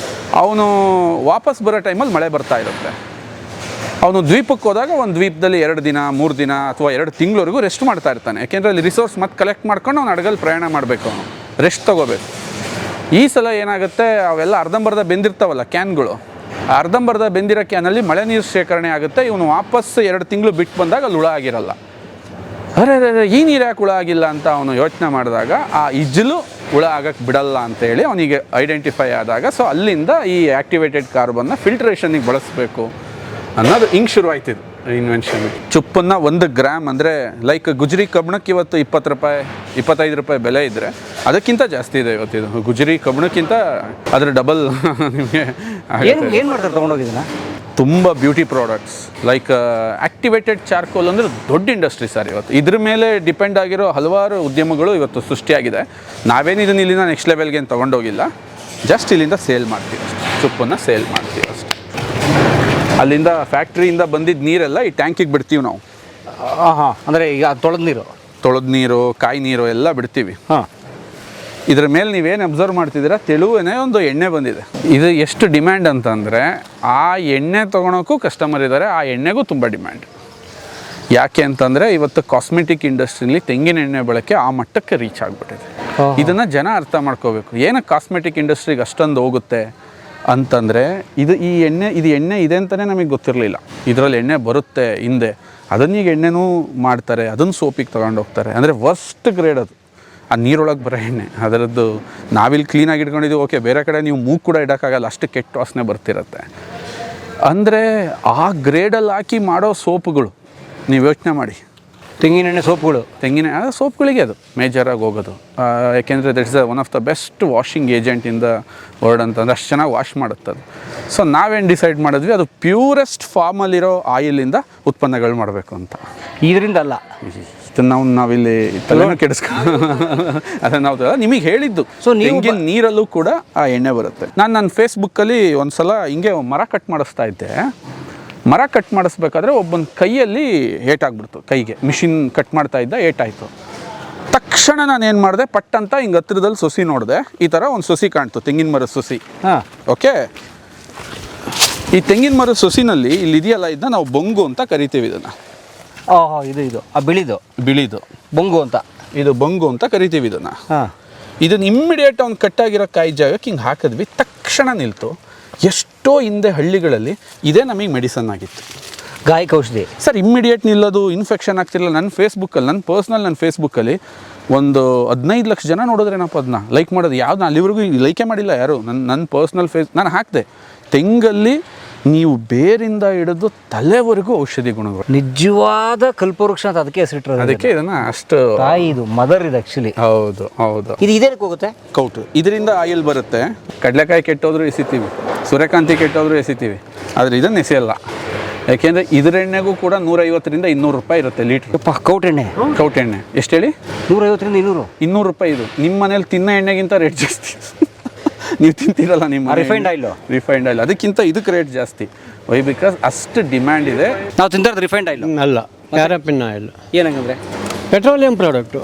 B: ಅವನು ವಾಪಸ್ ಬರೋ ಟೈಮಲ್ಲಿ ಮಳೆ ಬರ್ತಾ ಇರುತ್ತೆ. ಅವನು ದ್ವೀಪಕ್ಕೆ ಹೋದಾಗ ಒಂದು ದ್ವೀಪದಲ್ಲಿ 2 ದಿನ 3 ದಿನ ಅಥವಾ 2 ತಿಂಗಳವರೆಗೂ ರೆಸ್ಟ್ ಮಾಡ್ತಾ ಇರ್ತಾನೆ. ಯಾಕೆಂದರೆ ಅಲ್ಲಿ ರಿಸೋರ್ಸ್ ಮತ್ತೆ ಕಲೆಕ್ಟ್ ಮಾಡ್ಕೊಂಡು ಅವ್ನು ಹಡಗಲ್ಲಿ ಪ್ರಯಾಣ ಮಾಡಬೇಕು, ಅವನು ರೆಸ್ಟ್ ತೊಗೋಬೇಕು. ಈ ಸಲ ಏನಾಗುತ್ತೆ, ಅವೆಲ್ಲ ಅರ್ಧಂಬರ್ಧ ಬೆಂದಿರ್ತಾವಲ್ಲ ಕ್ಯಾನ್ಗಳು, ಅರ್ಧಂಬರ್ಧ ಬೆಂದಿರೋ ಕ್ಯಾನಲ್ಲಿ ಮಳೆ ನೀರು ಶೇಖರಣೆ ಆಗುತ್ತೆ. ಇವನು ವಾಪಸ್ 2 ತಿಂಗಳು ಬಿಟ್ಟು ಬಂದಾಗ ಅಲ್ಲಿ ಹುಳ ಆಗಿರಲ್ಲ. ಅರೆ ಈ ನೀರು ಯಾಕೆ ಹುಳ ಆಗಿಲ್ಲ ಅಂತ ಅವನು ಯೋಚನೆ ಮಾಡಿದಾಗ ಆ ಇಜ್ಜಲು ಹುಳ ಆಗಕ್ಕೆ ಬಿಡಲ್ಲ ಅಂತೇಳಿ ಅವನಿಗೆ ಐಡೆಂಟಿಫೈ ಆದಾಗ, ಸೊ ಅಲ್ಲಿಂದ ಈ ಆ್ಯಕ್ಟಿವೇಟೆಡ್ ಕಾರ್ಬನ್ನ ಫಿಲ್ಟ್ರೇಷನಿಗೆ ಬಳಸಬೇಕು ಅನ್ನೋದು ಹಿಂಗೆ ಶುರುವಾಯ್ತಿದ್ದು ಇನ್ವೆನ್ಷನ್. ಚುಪ್ಪನ್ನು 1 ಗ್ರಾಮ್ ಅಂದರೆ ಲೈಕ್ ಗುಜರಿ ಕಬ್ಬಣಕ್ಕೆ ಇವತ್ತು 20 ರೂಪಾಯಿ 25 ರೂಪಾಯಿ ಬೆಲೆ ಇದ್ದರೆ ಅದಕ್ಕಿಂತ ಜಾಸ್ತಿ ಇದೆ ಇವತ್ತಿದು. ಗುಜರಿ ಕಬ್ಬಣಕ್ಕಿಂತ ಅದರ ಡಬಲ್ ನಿಮಗೆ
A: ಏನು ಮಾಡ್ತಾರೆ ತೊಗೊಂಡೋಗಿದ್ದೀನ.
B: ತುಂಬ beauty products like activated charcoal ಅಂದರೆ ದೊಡ್ಡ ಇಂಡಸ್ಟ್ರಿ ಸರ್ ಇವತ್ತು. ಇದ್ರ ಮೇಲೆ ಡಿಪೆಂಡ್ ಆಗಿರೋ ಹಲವಾರು ಉದ್ಯಮಗಳು ಇವತ್ತು ಸೃಷ್ಟಿಯಾಗಿದೆ. ನಾವೇನು ಇದನ್ನು ಇಲ್ಲಿಂದ ನೆಕ್ಸ್ಟ್ ಲೆವೆಲ್ಗೆ ಏನು ತೊಗೊಂಡೋಗಿಲ್ಲ, ಜಸ್ಟ್ ಇಲ್ಲಿಂದ ಸೇಲ್ ಮಾಡ್ತೀವಿ ಅಷ್ಟೇ, ಚುಪ್ಪನ್ನು ಸೇಲ್ ಮಾಡ್ತೀವಿ ಅಷ್ಟೇ. ಅಲ್ಲಿಂದ ಫ್ಯಾಕ್ಟ್ರಿಯಿಂದ ಬಂದಿದ್ದ ನೀರೆಲ್ಲ ಈ ಟ್ಯಾಂಕಿಗೆ ಬಿಡ್ತೀವಿ ನಾವು.
A: ಹಾಂ, ಅಂದರೆ ಈಗ ತೊಳೆದ ನೀರು, ಕಾಯಿ ನೀರು ಎಲ್ಲ ಬಿಡ್ತೀವಿ. ಹಾಂ, ಇದ್ರ ಮೇಲೆ ನೀವೇನು ಅಬ್ಸರ್ವ್ ಮಾಡ್ತಿದ್ದೀರಾ, ತೆಳುವೇ ಒಂದು ಎಣ್ಣೆ ಬಂದಿದೆ. ಇದು ಎಷ್ಟು ಡಿಮ್ಯಾಂಡ್ ಅಂತಂದರೆ, ಆ ಎಣ್ಣೆ ತೊಗೊಳೋಕ್ಕೂ ಕಸ್ಟಮರ್ ಇದ್ದಾರೆ, ಆ ಎಣ್ಣೆಗೂ ತುಂಬ ಡಿಮ್ಯಾಂಡ್.
B: ಯಾಕೆ ಅಂತಂದರೆ ಇವತ್ತು ಕಾಸ್ಮೆಟಿಕ್ ಇಂಡಸ್ಟ್ರಿಲಿ ತೆಂಗಿನ ಎಣ್ಣೆ ಬಳಕೆ ಆ ಮಟ್ಟಕ್ಕೆ ರೀಚ್ ಆಗಿಬಿಟ್ಟಿದೆ. ಇದನ್ನು ಜನ ಅರ್ಥ ಮಾಡ್ಕೋಬೇಕು. ಏನಕ್ಕೆ ಕಾಸ್ಮೆಟಿಕ್ ಇಂಡಸ್ಟ್ರಿಗೆ ಅಷ್ಟೊಂದು ಹೋಗುತ್ತೆ ಅಂತಂದರೆ ಇದು ಎಣ್ಣೆ ಇದೆ ಅಂತಲೇ ನಮಗೆ ಗೊತ್ತಿರಲಿಲ್ಲ. ಇದರಲ್ಲಿ ಎಣ್ಣೆ ಬರುತ್ತೆ ಹಿಂದೆ, ಅದನ್ನೀಗ ಎಣ್ಣೆನೂ ಮಾಡ್ತಾರೆ, ಅದನ್ನು ಸೋಪಿಗೆ ತೊಗೊಂಡು ಹೋಗ್ತಾರೆ. ಅಂದರೆ ವರ್ಸ್ಟ್ ಗ್ರೇಡ್ ಅದು. ಆ ನೀರೊಳಗೆ ಬರೋ ಎಣ್ಣೆ ಅದರದ್ದು ನಾವಿಲ್ಲಿ ಕ್ಲೀನಾಗಿ ಇಟ್ಕೊಂಡಿದ್ದೀವಿ, ಓಕೆ, ಬೇರೆ ಕಡೆ ನೀವು ಮೂಗು ಕೂಡ ಇಡೋಕ್ಕಾಗಲ್ಲ, ಅಷ್ಟು ಕೆಟ್ಟ ವಾಸನೆ ಬರ್ತಿರತ್ತೆ. ಅಂದರೆ ಆ ಗ್ರೇಡಲ್ಲಿ ಹಾಕಿ ಮಾಡೋ ಸೋಪುಗಳು ನೀವು ಯೋಚನೆ ಮಾಡಿ.
A: ತೆಂಗಿನೆಣ್ಣೆ ಸೋಪುಗಳು,
B: ಸೋಪ್ಗಳಿಗೆ ಅದು ಮೇಜರಾಗಿ ಹೋಗೋದು. ಯಾಕೆಂದರೆ that is one of the best washing agent in the world ಅಂತಂದ್ರೆ ಅಷ್ಟು ಚೆನ್ನಾಗಿ ವಾಶ್ ಮಾಡುತ್ತೆ ಅದು. ಸೊ ನಾವೇನು ಡಿಸೈಡ್ ಮಾಡಿದ್ವಿ, ಅದು ಪ್ಯೂರೆಸ್ಟ್ ಫಾರ್ಮಲ್ಲಿರೋ ಆಯಿಲಿಂದ ಉತ್ಪನ್ನಗಳು ಮಾಡಬೇಕು ಅಂತ.
A: ಇದರಿಂದ ಅಲ್ಲ,
B: ನಾವಿಲ್ಲಿ ತಲೆನೂ ಕೆಡಿಸ್ಕೊಂಡು ಅದನ್ನು ನಾವು ನಿಮಗೆ ಹೇಳಿದ್ದು. ಸೊ ತೆಂಗಿನ ನೀರಲ್ಲೂ ಕೂಡ ಆ ಎಣ್ಣೆ ಬರುತ್ತೆ. ನನ್ನ ಫೇಸ್ಬುಕ್ಕಲ್ಲಿ ಒಂದು ಸಲ ಹಿಂಗೆ ಮರ ಕಟ್ ಮಾಡಿಸ್ತಾ ಇದ್ದೆ. ಮರ ಕಟ್ ಮಾಡಿಸ್ಬೇಕಾದ್ರೆ ಒಬ್ಬನ ಕೈಯಲ್ಲಿ ಏಟಾಗ್ಬಿಡ್ತು, ಕೈಗೆ ಮಿಷಿನ್ ಕಟ್ ಮಾಡ್ತಾ ಇದ್ದ, ಏಟಾಯಿತು. ತಕ್ಷಣ ನಾನು ಏನು ಮಾಡಿದೆ, ಪಟ್ಟಂತ ಹಿಂಗೆ ಹತ್ತಿರದಲ್ಲಿ ಸೊಸಿ ನೋಡಿದೆ. ಈ ಥರ ಒಂದು ಸೊಸಿ ಕಾಣ್ತು, ತೆಂಗಿನ ಮರದ ಸೊಸಿ. ಓಕೆ, ಈ ತೆಂಗಿನ ಮರದ ಸೊಸಿನಲ್ಲಿ ಇಲ್ಲಿ ಇದೆಯಲ್ಲ, ಇದನ್ನ ನಾವು ಬೊಂಗು ಅಂತ ಕರಿತೀವಿ. ಇದನ್ನು
A: ಇದು ಬಿಳಿದು ಬೊಂಗು ಅಂತ,
B: ಇದು ಬೊಂಗು ಅಂತ ಕರಿತೀವಿ ಇದನ್ನು. ಇದನ್ನು ಇಮ್ಮಿಡಿಯೇಟ್ ಅವ್ನು ಕಟ್ಟಾಗಿರೋ ಕಾಯಿ ಜಾಗಕ್ಕೆ ಹಿಂಗೆ ಹಾಕಿದ್ವಿ, ತಕ್ಷಣ ನಿಲ್ತು. ಎಷ್ಟೋ ಹಿಂದೆ ಹಳ್ಳಿಗಳಲ್ಲಿ ಇದೇ ನಮಗೆ ಮೆಡಿಸನ್ ಆಗಿತ್ತು,
A: ಗಾಯಕ ಔಷಧಿ.
B: ಸರ್ ಇಮ್ಮಿಡಿಯೇಟ್ ನಿಲ್ಲೋದು, ಇನ್ಫೆಕ್ಷನ್ ಆಗ್ತಿರಲಿಲ್ಲ. ನನ್ನ ಫೇಸ್ಬುಕ್ಕಲ್ಲಿ ಒಂದು 15 ಲಕ್ಷ ಜನ ನೋಡಿದ್ರೇನಪ್ಪ, ಅದನ್ನ ಲೈಕ್ ಮಾಡೋದು ಯಾವ್ದು ಅಲ್ಲಿವರೆಗೂ ಲೈಕೇ ಮಾಡಿಲ್ಲ ಯಾರು. ನನ್ನ ಪರ್ಸ್ನಲ್ ನಾನು ಹಾಕಿದೆ. ತೆಂಗಲ್ಲಿ ನೀವು ಬೇರಿಂದ ಹಿಡಿದು ತಲೆವರೆಗೂ ಔಷಧಿ ಗುಣಗಳು.
A: ನಿಜವಾದ ಕಲ್ಪವೃಕ್ಷ ಅಂತ ಅದಕ್ಕೆ ಹೆಸರಿಟ್ಟಿರೋದು.
B: ಅದಕ್ಕೆ ಇದನ್ನು ಅಷ್ಟು
A: ತಾಯಿ, ಇದು ಮದರ್ ಇದು ಆ್ಯಕ್ಚುಲಿ.
B: ಹೌದು.
A: ಇದು ಇದೇನಕ್ಕೆ ಹೋಗುತ್ತೆ?
B: ಕೌಟು. ಇದರಿಂದ ಆಯಿಲ್ ಬರುತ್ತೆ. ಕಡಲೆಕಾಯಿ ಕೆಟ್ಟೋದ್ರೂ ಎಸಿತೀವಿ, ಸೂರ್ಯಕಾಂತಿ ಕೆಟ್ಟೋದ್ರೂ ಎಸಿತೀವಿ, ಆದರೆ ಇದನ್ನು ಎಸೆಯಲ್ಲ. ಯಾಕೆಂದರೆ ಇದರ ಎಣ್ಣೆಗೂ ಕೂಡ 150ರಿಂದ 200 ರೂಪಾಯಿ ಇರುತ್ತೆ ಲೀಟ್ರ್.
A: ಕೌಟೆಣ್ಣೆ
B: ಎಷ್ಟು ಹೇಳಿ?
A: 150ರಿಂದ 200
B: ರೂಪಾಯಿ. ಇದು ನಿಮ್ಮ ಮನೇಲಿ ತಿನ್ನೋ ಎಣ್ಣೆಗಿಂತ ರೇಟ್ ಜಾಸ್ತಿ. ನೀವು ತಿಂತೀರಲ್ಲ ನಿಮ್ಮ
A: ರಿಫೈಂಡ್
B: ಆಯಿಲ್, ಅದಕ್ಕಿಂತ ಇದಕ್ಕೆ ರೇಟ್ ಜಾಸ್ತಿ. ವೈ ಬಿಕಾಸ್ ಅಷ್ಟು ಡಿಮ್ಯಾಂಡ್ ಇದೆ.
A: ನಾವು ತಿಂತಾರದು ರಿಫೈಂಡ್ ಆಯಿಲ್
D: ಅಲ್ಲ, ಪ್ಯಾರಾಫಿನ್ ಆಯಿಲ್.
A: ಏನಂಗಂದ್ರೆ
D: ಪೆಟ್ರೋಲಿಯಂ ಪ್ರಾಡಕ್ಟು.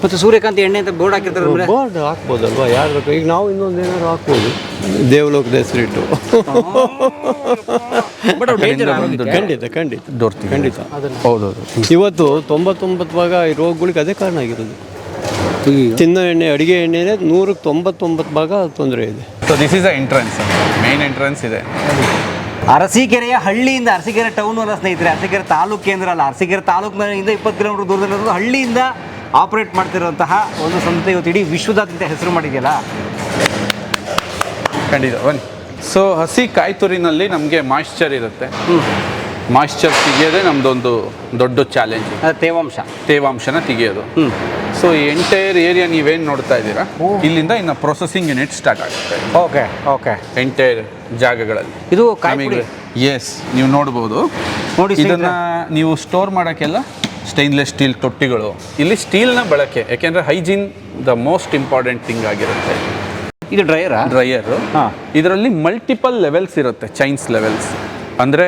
A: ಮತ್ತು ಸೂರ್ಯಕಾಂತಿ ಎಣ್ಣೆ ಅಂತ ಬೋರ್ಡ್ ಹಾಕಿರ್ತಾರೆ.
D: ಬೋರ್ಡ್ ಹಾಕ್ಬೋದಲ್ವಾ, ಯಾರು ಈಗ ನಾವು ಇನ್ನೊಂದು ಏನಾದ್ರು ಹಾಕ್ಬೋದು, ದೇವಲೋಕದ ಹೆಸರಿಟ್ಟು. ಖಂಡಿತ.
B: ಹೌದೌದು.
D: ಇವತ್ತು 99% ಈ ರೋಗಗಳಿಗೆ ಅದೇ ಕಾರಣ ಆಗಿರೋದು. ತಿನ್ನೋ ಎಣ್ಣೆ, ಅಡುಗೆ ಎಣ್ಣೆನೇ 199% ತೊಂದರೆ ಇದೆ.
B: So this is a entrance, main entrance ಇದೆ.
A: ಅರಸೀಕೆರೆಯ ಹಳ್ಳಿಯಿಂದ, ಅರಸೀಕೆರೆ ಟೌನ್ ಅಲ್ಲ ಸ್ನೇಹಿತರೆ, ಅರಸೀಕೆರೆ ತಾಲೂಕು ಕೇಂದ್ರ ಅಲ್ಲ, ಅರಸೀಕೆರೆ ತಾಲೂಕಿನಿಂದ 20 ಕಿಲೋಮೀಟರ್ ದೂರದಲ್ಲಿರೋದು, ಹಳ್ಳಿಯಿಂದ ಆಪರೇಟ್ ಮಾಡ್ತಿರುವಂತಹ ಒಂದು ಸಂಸ್ಥೆ ಇವತ್ತು ಇಡೀ ವಿಶ್ವದಾದ್ಯಂತ ಹೆಸರು ಮಾಡಿದೆಯಲ್ಲ.
B: ಖಂಡಿತ ಬನ್ನಿ. ಸೊ ಹಸಿ ಕಾಯಿ ತುರಿನಲ್ಲಿ ನಮಗೆ ಮಾಯಿಶ್ಚರ್ ಇರುತ್ತೆ. ಮಾಯಿಶ್ಚರ್ ತೆಗಿಯೋದೇ ನಮ್ಮದೊಂದು ದೊಡ್ಡ ಚಾಲೆಂಜ್. ತೇವಾಂಶನ ತೆಗಿಯೋದು. ಸೊ ಈ ಎಂಟೈರ್ ಏರಿಯಾ ನೀವೇನು ನೋಡ್ತಾ ಇದ್ದೀರಾ, ಇಲ್ಲಿಂದ ಇನ್ನು ಪ್ರೊಸೆಸಿಂಗ್ ಯೂನಿಟ್ ಸ್ಟಾರ್ಟ್ ಆಗುತ್ತೆ.
A: ಓಕೆ.
B: ಎಂಟೈರ್ ಜಾಗಗಳಲ್ಲಿ
A: ಇದು
B: ಎಸ್ ನೀವು ನೋಡ್ಬೋದು. ಇದನ್ನು ನೀವು ಸ್ಟೋರ್ ಮಾಡೋಕ್ಕೆಲ್ಲ ಸ್ಟೈನ್ಲೆಸ್ ಸ್ಟೀಲ್ ತೊಟ್ಟಿಗಳು. ಇಲ್ಲಿ ಸ್ಟೀಲ್ನ ಬಳಕೆ, ಯಾಕೆಂದರೆ hygiene the most important thing ಆಗಿರುತ್ತೆ.
A: ಇದು ಡ್ರೈಯರು.
B: ಇದರಲ್ಲಿ ಮಲ್ಟಿಪಲ್ ಲೆವೆಲ್ಸ್ ಇರುತ್ತೆ, ಚೈನ್ಸ್ ಲೆವೆಲ್ಸ್. ಅಂದರೆ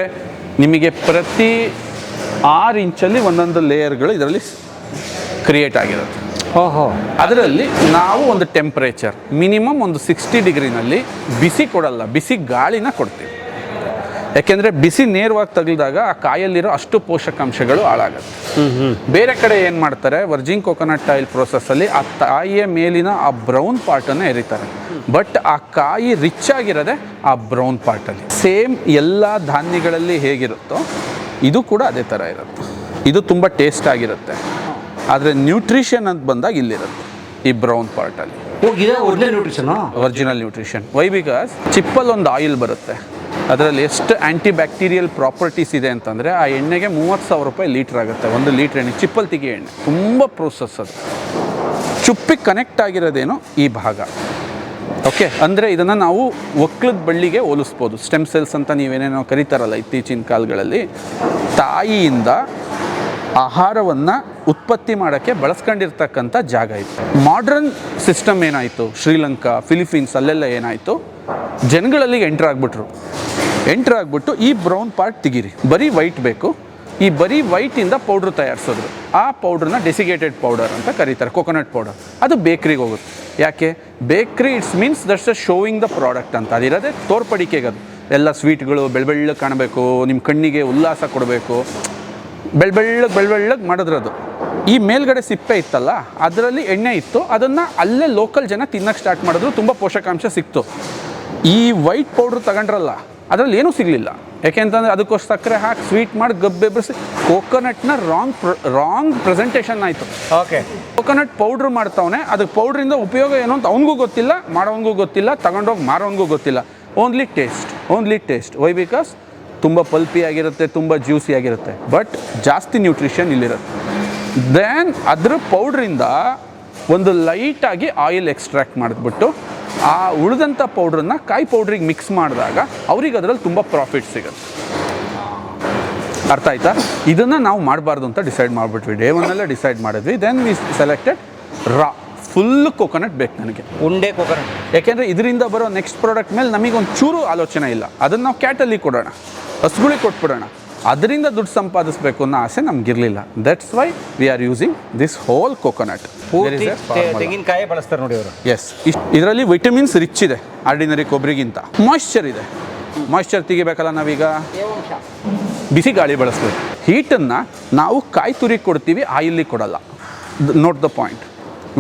B: ನಿಮಗೆ ಪ್ರತಿ 6 ಇಂಚಲ್ಲಿ ಒಂದೊಂದು ಲೇಯರ್ಗಳು ಇದರಲ್ಲಿ ಕ್ರಿಯೇಟ್ ಆಗಿರುತ್ತೆ. ಅದರಲ್ಲಿ ನಾವು ಒಂದು ಟೆಂಪ್ರೇಚರ್ ಮಿನಿಮಮ್ ಒಂದು 60 ಡಿಗ್ರಿನಲ್ಲಿ ಬಿಸಿ ಕೊಡಲ್ಲ, ಬಿಸಿ ಗಾಳಿನ ಕೊಡ್ತೀವಿ. ಯಾಕೆಂದರೆ ಬಿಸಿ ನೇರವಾಗಿ ತಗಲಿದಾಗ ಆ ಕಾಯಲ್ಲಿರೋ ಅಷ್ಟು ಪೋಷಕಾಂಶಗಳು ಹಾಳಾಗುತ್ತೆ. ಬೇರೆ ಕಡೆ ಏನು ಮಾಡ್ತಾರೆ, ವರ್ಜಿನ್ ಕೋಕೋನಟ್ ಆಯಿಲ್ ಪ್ರೊಸೆಸ್ಸಲ್ಲಿ ಆ ಕಾಯಿಯ ಮೇಲಿನ ಆ ಬ್ರೌನ್ ಪಾರ್ಟನ್ನು ಎರಿತಾರೆ. ಬಟ್ ಆ ಕಾಯಿ ರಿಚ್ ಆಗಿರೋದೆ ಆ ಬ್ರೌನ್ ಪಾರ್ಟಲ್ಲಿ. ಸೇಮ್ ಎಲ್ಲ ಧಾನ್ಯಗಳಲ್ಲಿ ಹೇಗಿರುತ್ತೋ ಇದು ಕೂಡ ಅದೇ ಥರ ಇರುತ್ತೆ. ಇದು ತುಂಬ ಟೇಸ್ಟ್ ಆಗಿರುತ್ತೆ, ಆದರೆ ನ್ಯೂಟ್ರಿಷನ್ ಅಂತ ಬಂದಾಗ ಇಲ್ಲಿರುತ್ತೆ ಈ ಬ್ರೌನ್ ಪಾರ್ಟಲ್ಲಿ. Original nutrition. ವೈ ಬಿಕಾಸ್ ಚಿಪ್ಪಲ್ಲಿ ಒಂದು ಆಯಿಲ್ ಬರುತ್ತೆ, ಅದರಲ್ಲಿ ಎಷ್ಟು ಆ್ಯಂಟಿ ಬ್ಯಾಕ್ಟೀರಿಯಲ್ ಪ್ರಾಪರ್ಟೀಸ್ ಇದೆ ಅಂತಂದರೆ ಆ ಎಣ್ಣೆಗೆ 30,000 ರೂಪಾಯಿ ಲೀಟ್ರ್ ಆಗುತ್ತೆ. 1 ಲೀಟ್ರ್ ಎಣ್ಣೆ, ಚಿಪ್ಪಲ್ಲಿ ತೆಗಿಯೋ ಎಣ್ಣೆ, ತುಂಬ ಪ್ರೋಸೆಸ್ ಅದು. ಚುಪ್ಪಿಗೆ ಕನೆಕ್ಟ್ ಆಗಿರೋದೇನೋ ಈ ಭಾಗ. ಓಕೆ, ಅಂದರೆ ಇದನ್ನು ನಾವು ಒಕ್ಕಲದ ಬಳ್ಳಿಗೆ ಹೋಲಿಸ್ಬೋದು. ಸ್ಟೆಮ್ ಸೆಲ್ಸ್ ಅಂತ ನೀವೇನೇನೋ ಕರೀತಾರಲ್ಲ ಇತ್ತೀಚಿನ ಕಾಲಗಳಲ್ಲಿ. ತಾಯಿಯಿಂದ ಆಹಾರವನ್ನು ಉತ್ಪತ್ತಿ ಮಾಡೋಕ್ಕೆ ಬಳಸ್ಕೊಂಡಿರ್ತಕ್ಕಂಥ ಜಾಗ ಇತ್ತು. ಮಾಡ್ರನ್ ಸಿಸ್ಟಮ್ ಏನಾಯಿತು, ಶ್ರೀಲಂಕಾ, ಫಿಲಿಪೀನ್ಸ್ ಅಲ್ಲೆಲ್ಲ ಏನಾಯಿತು, ಜನಗಳಲ್ಲಿ ಎಂಟ್ರ್ ಆಗಿಬಿಟ್ಟು ಈ ಬ್ರೌನ್ ಪಾರ್ಟ್ ತೆಗೀರಿ, ಬರೀ ವೈಟ್ ಬೇಕು. ಈ ಬರೀ ವೈಟಿಂದ ಪೌಡ್ರ್ ತಯಾರಿಸಿದ್ರು. ಆ ಪೌಡ್ರನ್ನ ಡೆಸಿಗೇಟೆಡ್ ಪೌಡರ್ ಅಂತ ಕರೀತಾರೆ, ಕೊಕೊನಟ್ ಪೌಡರ್. ಅದು ಬೇಕ್ರಿಗೆ ಹೋಗುತ್ತೆ. ಯಾಕೆ ಬೇಕ್ರಿ? It's means that's a sowing the product ಅಂತ. ಅದಿರೋದೇ ತೋರ್ಪಡಿಕೆಗೆ. ಅದು ಎಲ್ಲ ಸ್ವೀಟ್ಗಳು ಬೆಳ್ಳಗೆ ಕಾಣಬೇಕು, ನಿಮ್ಮ ಕಣ್ಣಿಗೆ ಉಲ್ಲಾಸ ಕೊಡಬೇಕು, ಬೆಳ್ಳಗೆ ಮಾಡಿದ್ರೆ ಅದು ಈ ಮೇಲ್ಗಡೆ ಸಿಪ್ಪೆ ಇತ್ತಲ್ಲ ಅದರಲ್ಲಿ ಎಣ್ಣೆ ಇತ್ತು, ಅದನ್ನು ಅಲ್ಲೇ ಲೋಕಲ್ ಜನ ತಿನ್ನಕ್ಕೆ ಸ್ಟಾರ್ಟ್ ಮಾಡಿದ್ರು, ತುಂಬ ಪೋಷಕಾಂಶ ಸಿಕ್ತು. ಈ ವೈಟ್ ಪೌಡ್ರ್ ತಗೊಂಡ್ರಲ್ಲ ಅದರಲ್ಲಿ ಏನೂ ಸಿಗಲಿಲ್ಲ. ಯಾಕೆಂತಂದರೆ ಅದಕ್ಕೋಸ್ಕರ ಸಕ್ಕರೆ ಹಾಕಿ ಸ್ವೀಟ್ ಮಾಡಿ ಗಬ್ಬೆಬ್ರಿಸಿ ಕೋಕೋನಟ್ನ ರಾಂಗ್ ಪ್ರೆಸೆಂಟೇಷನ್ ಆಯಿತು.
A: ಓಕೆ,
B: ಕೋಕೋನಟ್ ಪೌಡ್ರ್ ಮಾಡ್ತಾವನೆ, ಅದಕ್ಕೆ ಪೌಡ್ರಿಂದ ಉಪಯೋಗ ಏನು ಅಂತ ಅವನಿಗೂ ಗೊತ್ತಿಲ್ಲ, ಮಾಡೋವನಿಗೂ ಗೊತ್ತಿಲ್ಲ, ತಗೊಂಡೋಗಿ ಮಾರೋವನಿಗೂ ಗೊತ್ತಿಲ್ಲ. Only taste. ವೈ? ಬಿಕಾಸ್ ತುಂಬ ಪಲ್ಪಿ ಆಗಿರುತ್ತೆ, ತುಂಬ ಜ್ಯೂಸಿ ಆಗಿರುತ್ತೆ, ಬಟ್ ಜಾಸ್ತಿ ನ್ಯೂಟ್ರಿಷನ್ ಇಲ್ಲಿರುತ್ತೆ. ದೆನ್ ಅದ್ರ ಪೌಡ್ರಿಂದ ಒಂದು ಲೈಟಾಗಿ ಆಯಿಲ್ ಎಕ್ಸ್ಟ್ರಾಕ್ಟ್ ಮಾಡಿದ್ಬಿಟ್ಟು ಆ ಉಳಿದಂಥ ಪೌಡ್ರನ್ನ ಕಾಯಿ ಪೌಡ್ರಿಗೆ ಮಿಕ್ಸ್ ಮಾಡಿದಾಗ ಅವ್ರಿಗೆ ಅದರಲ್ಲಿ ತುಂಬ ಪ್ರಾಫಿಟ್ ಸಿಗುತ್ತೆ. ಅರ್ಥ ಆಯ್ತಾ? ಇದನ್ನು ನಾವು ಮಾಡಬಾರ್ದು ಅಂತ ಡಿಸೈಡ್ ಮಾಡಿಬಿಟ್ವಿ. ಡೇ ಒನ್ನಲ್ಲೇ ಡಿಸೈಡ್ ಮಾಡಿದ್ವಿ. Then we selected full coconut ಬೇಕು ನನಗೆ,
A: ಉಂಡೆ ಕೋಕೋನಟ್.
B: ಯಾಕೆಂದರೆ ಇದರಿಂದ ಬರೋ ನೆಕ್ಸ್ಟ್ ಪ್ರಾಡಕ್ಟ್ ಮೇಲೆ ನಮಗೊಂದು ಚೂರು ಆಲೋಚನೆ ಇಲ್ಲ. ಅದನ್ನು ನಾವು ಕ್ಯಾಟಲ್ಲಿ ಕೊಡೋಣ, ಹಸುಗಳಿಗೆ ಕೊಟ್ಬಿಡೋಣ, ಅದರಿಂದ ದುಡ್ಡು ಸಂಪಾದಿಸಬೇಕು ಅನ್ನೋ ಆಸೆ ನಮಗಿರಲಿಲ್ಲ. That's why we are using this whole coconut.
A: ತೆಂಗಿನಕಾಯಿ ಬಳಸ್ತಾರೆ ನೋಡಿ ಅವರು.
B: ಎಸ್, ಇದರಲ್ಲಿ ವಿಟಮಿನ್ಸ್ ರಿಚ್ ಇದೆ ಆರ್ಡಿನರಿ ಕೊಬ್ಬರಿಗಿಂತ. ಮಾಯ್ಶ್ಚರ್ ಇದೆ. ಮಾಯ್ಶ್ಚರ್ ತೆಗಿಬೇಕಲ್ಲ ನಾವೀಗ, ಬಿಸಿ ಗಾಳಿ ಬಳಸ್ಬೇಕು. ಹೀಟನ್ನು ನಾವು ಕಾಯಿ ತುರಿ ಕೊಡ್ತೀವಿ, ಆಯಿಲಿ ಕೊಡಲ್ಲ. Note the point.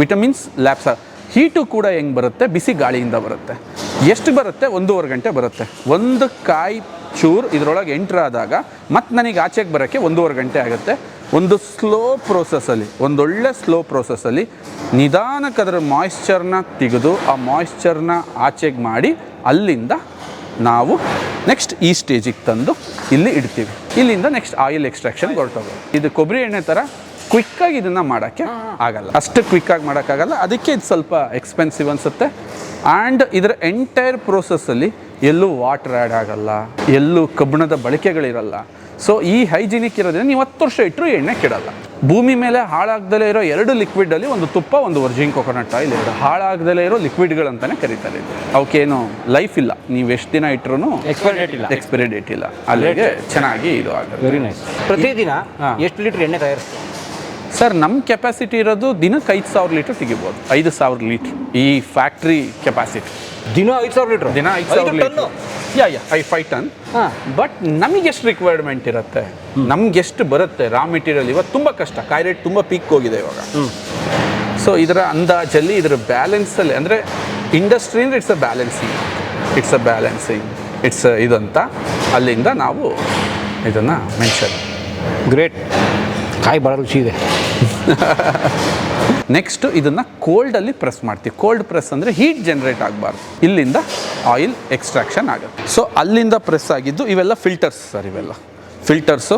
B: Vitamins labs heat ಕೂಡ ಹೆಂಗೆ ಬರುತ್ತೆ? ಬಿಸಿ ಗಾಳಿಯಿಂದ ಬರುತ್ತೆ. ಎಷ್ಟು ಬರುತ್ತೆ? 1.5 ಗಂಟೆ ಬರುತ್ತೆ. ಒಂದು ಕಾಯಿ ಚೂರು ಇದರೊಳಗೆ ಎಂಟ್ರ್ ಆದಾಗ ಮತ್ತು ನನಗೆ ಆಚೆಗೆ ಬರೋಕ್ಕೆ 1.5 ಗಂಟೆ ಆಗುತ್ತೆ. ಒಂದು ಒಂದೊಳ್ಳೆ ಸ್ಲೋ ಪ್ರೋಸೆಸ್ಸಲ್ಲಿ ನಿಧಾನಕ್ಕೆ ಅದರ ಮಾಯ್ಶ್ಚರ್ನ ತೆಗೆದು ಆ ಮಾಯ್ಶ್ಚರ್ನ ಆಚೆಗೆ ಮಾಡಿ ಅಲ್ಲಿಂದ ನಾವು ನೆಕ್ಸ್ಟ್ ಈ ಸ್ಟೇಜಿಗೆ ತಂದು ಇಲ್ಲಿ ಇಡ್ತೀವಿ. ಇಲ್ಲಿಂದ ನೆಕ್ಸ್ಟ್ ಆಯಿಲ್ ಎಕ್ಸ್ಟ್ರಾಕ್ಷನ್ ಹೊರಟೋಗೋದು. ಇದು ಕೊಬ್ಬರಿ ಎಣ್ಣೆ ಥರ ಕ್ವಿಕ್ಕಾಗಿ ಇದನ್ನು ಮಾಡೋಕ್ಕೆ ಆಗಲ್ಲ, ಅಷ್ಟು ಕ್ವಿಕ್ಕಾಗಿ ಮಾಡೋಕ್ಕಾಗಲ್ಲ. ಅದಕ್ಕೆ ಇದು ಸ್ವಲ್ಪ ಎಕ್ಸ್ಪೆನ್ಸಿವ್ ಅನಿಸುತ್ತೆ. ಆ್ಯಂಡ್ ಇದರ ಎಂಟೈರ್ ಪ್ರೋಸೆಸ್ಸಲ್ಲಿ ಎಲ್ಲೂ ವಾಟರ್ ಆ್ಯಡ್ ಆಗಲ್ಲ, ಎಲ್ಲೂ ಕಬ್ಬಿಣದ ಬಳಕೆಗಳಿರಲ್ಲ. ಸೊ ಈ ಹೈಜಿನಿಕ್ ಇರೋದ್ರಿಂದ ನೀವು 10 ವರ್ಷ ಇಟ್ಟರು ಎಣ್ಣೆ ಕೆಡಲ್ಲ. ಭೂಮಿ ಮೇಲೆ ಹಾಳಾಗ್ದಲೇ ಇರೋ 2 ಲಿಕ್ವಿಡಲ್ಲಿ ಒಂದು ತುಪ್ಪ, ಒಂದು ವರ್ಜಿನ್ ಕೋಕೋನಟ್ ಆಯಿಲ್, ಎರಡು ಹಾಳಾಗ್ದಲೇ ಇರೋ ಲಿಕ್ವಿಡ್ಗಳಂತಲೇ ಕರೀತಾರೆ. ಅವಕ್ಕೇನು ಲೈಫ್ ಇಲ್ಲ, ನೀವು ಎಷ್ಟು ದಿನ ಇಟ್ಟರು ಎಕ್ಸ್ಪೈರಿ ಡೇಟ್ ಇಲ್ಲ. ಅಲ್ಲಿಗೆ ಚೆನ್ನಾಗಿ ಇದು ಆಗುತ್ತೆ.
A: Very nice. ಪ್ರತಿದಿನ ಎಷ್ಟು ಲೀಟ್ರ್ ಎಣ್ಣೆ ತಯಾರಿಸ್ತೀವಿ
B: ಸರ್? ನಮ್ಮ ಕೆಪಾಸಿಟಿ ಇರೋದು ದಿನಕ್ಕೆ 5,000 ಲೀಟ್ರ್ ತೆಗಿಬೋದು. 5,000 ಲೀಟ್ರ್ ಈ ಫ್ಯಾಕ್ಟ್ರಿ ಕೆಪಾಸಿಟಿ.
A: ದಿನ 5,000 ಲೀಟ್ರ್?
B: ದಿನ 5,000 ಲೀಟ್ರ್. 5 ಟನ್. ಬಟ್ ನಮಗೆ ಎಷ್ಟು ರಿಕ್ವೈರ್ಮೆಂಟ್ ಇರುತ್ತೆ, ನಮ್ಗೆ ಎಷ್ಟು ಬರುತ್ತೆ ರಾ ಮೆಟೀರಿಯಲ್. ಇವತ್ತು ತುಂಬ ಕಷ್ಟ, ಕಾಯಿ ರೇಟ್ ತುಂಬ ಪೀಕ್ ಹೋಗಿದೆ ಇವಾಗ. ಸೊ ಇದರ ಅಂದಾಜಲ್ಲಿ, ಇದರ ಬ್ಯಾಲೆನ್ಸಲ್ಲಿ, ಅಂದರೆ ಇಂಡಸ್ಟ್ರಿ ಅಂದರೆ ಇಟ್ಸ್ ಅ ಬ್ಯಾಲೆನ್ಸಿಂಗ್ ಇದಂತ ಅಲ್ಲಿಂದ ನಾವು ಇದನ್ನು ಮೆನ್ಷನ್.
A: ಗ್ರೇಟ್. ಕಾಯಿ ಭಾಳ ರುಚಿ ಇದೆ.
B: ನೆಕ್ಸ್ಟು ಇದನ್ನು ಕೋಲ್ಡಲ್ಲಿ ಪ್ರೆಸ್ ಮಾಡ್ತೀವಿ. ಕೋಲ್ಡ್ ಪ್ರೆಸ್ ಅಂದರೆ ಹೀಟ್ ಜನರೇಟ್ ಆಗಬಾರ್ದು. ಇಲ್ಲಿಂದ ಆಯಿಲ್ ಎಕ್ಸ್ಟ್ರಾಕ್ಷನ್ ಆಗುತ್ತೆ. ಸೊ ಅಲ್ಲಿಂದ ಪ್ರೆಸ್ ಆಗಿದ್ದು ಇವೆಲ್ಲ ಫಿಲ್ಟರ್ಸ್ ಸರ್. ಇವೆಲ್ಲ ಫಿಲ್ಟರ್ಸು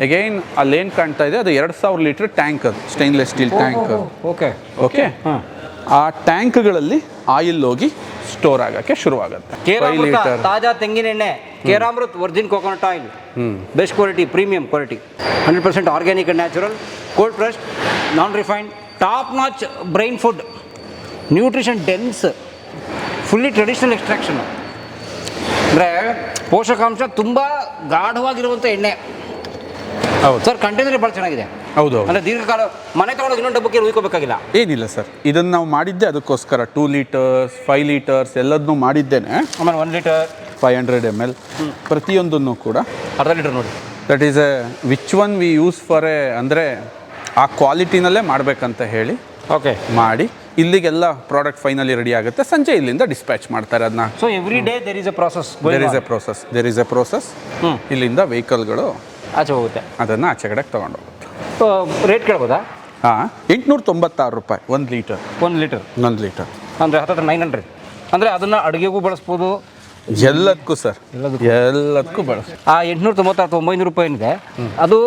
B: ಅಗೈನ್ ಅಲ್ಲೇನು ಕಾಣ್ತಾ ಇದೆ ಅದು 2,000 ಲೀಟ್ರ್ ಟ್ಯಾಂಕ್, ಅದು ಸ್ಟೈನ್ಲೆಸ್ ಸ್ಟೀಲ್ ಟ್ಯಾಂಕ್. ಓಕೆ. ಆ ಟ್ಯಾಂಕ್ಗಳಲ್ಲಿ ಆಯಿಲ್ ಹೋಗಿ ಸ್ಟೋರ್ ಆಗೋಕ್ಕೆ ಶುರುವಾಗುತ್ತೆ. 5 ಲೀಟರ್
A: ತಾಜಾ ತೆಂಗಿನ ಎಣ್ಣೆ, Keramrit virgin coconut oil, best quality, premium quality, 100% organic and natural, cold pressed, non refined, top notch brain food, nutrition dense, fully traditional extraction. ಅಂದರೆ ಪೋಷಕಾಂಶ ತುಂಬ ಗಾಢವಾಗಿರುವಂಥ ಎಣ್ಣೆ.
B: ಹೌದು
A: ಸರ್. ಕಂಟೈನರ್ ಭಾಳ ಚೆನ್ನಾಗಿದೆ.
B: ಹೌದು.
A: ಅಂದರೆ ದೀರ್ಘಕಾಲ ಮನೆ ತಗೊಳ್ಳೋದು ಇನ್ನೊಂದು ಡಬ್ಬಕ್ಕೆ ಉಯ್ಕೋಬೇಕಾಗಿಲ್ಲ.
B: ಏನಿಲ್ಲ ಸರ್, ಇದನ್ನು ನಾವು ಮಾಡಿದ್ದೆ ಅದಕ್ಕೋಸ್ಕರ. 2 ಲೀಟರ್ಸ್ 5 ಲೀಟರ್ಸ್ ಎಲ್ಲದನ್ನೂ ಮಾಡಿದ್ದೇನೆ.
A: ಆಮೇಲೆ 1 ಲೀಟರ್
B: 500 ml ಪ್ರತಿಯೊಂದನ್ನು ಕೂಡ
A: ಅರ್ಧ ಲೀಟರ್ ನೋಡಿ.
B: That is which one we use for ಅಂದರೆ ಆ ಕ್ವಾಲಿಟಿನಲ್ಲೇ ಮಾಡಬೇಕಂತ ಹೇಳಿ
A: ಓಕೆ
B: ಮಾಡಿ ಇಲ್ಲಿಗೆಲ್ಲ ಪ್ರಾಡಕ್ಟ್ ಫೈನಲಿ ರೆಡಿ ಆಗುತ್ತೆ. ಸಂಜೆ ಇಲ್ಲಿಂದ ಡಿಸ್ಪ್ಯಾಚ್ ಮಾಡ್ತಾರೆ ಅದನ್ನ.
A: So every day there is a process.
B: ಇಲ್ಲಿಂದ ವೆಹಿಕಲ್ಗಳು
A: ಆಚೆ ಹೋಗುತ್ತೆ,
B: ಅದನ್ನು ಆಚೆ ಕಡೆಗೆ ತೊಗೊಂಡೋಗುತ್ತೆ.
A: ರೇಟ್ ಕೇಳ್ಬೋದಾ?
B: 896 ರೂಪಾಯಿ 1 ಲೀಟರ್.
A: 1 ಲೀಟರ್ ಅಂದರೆ 900. ಅಂದರೆ ಅದನ್ನು ಅಡುಗೆಗೂ ಬಳಸ್ಬೋದು,
B: ಎಲ್ಲದಕ್ಕೂ ಸರ್, ಎಲ್ಲದಕ್ಕೂ ಬಳಸ.
A: ಆ 896-900 ರೂಪಾಯಿ ಏನಿದೆ ಅದು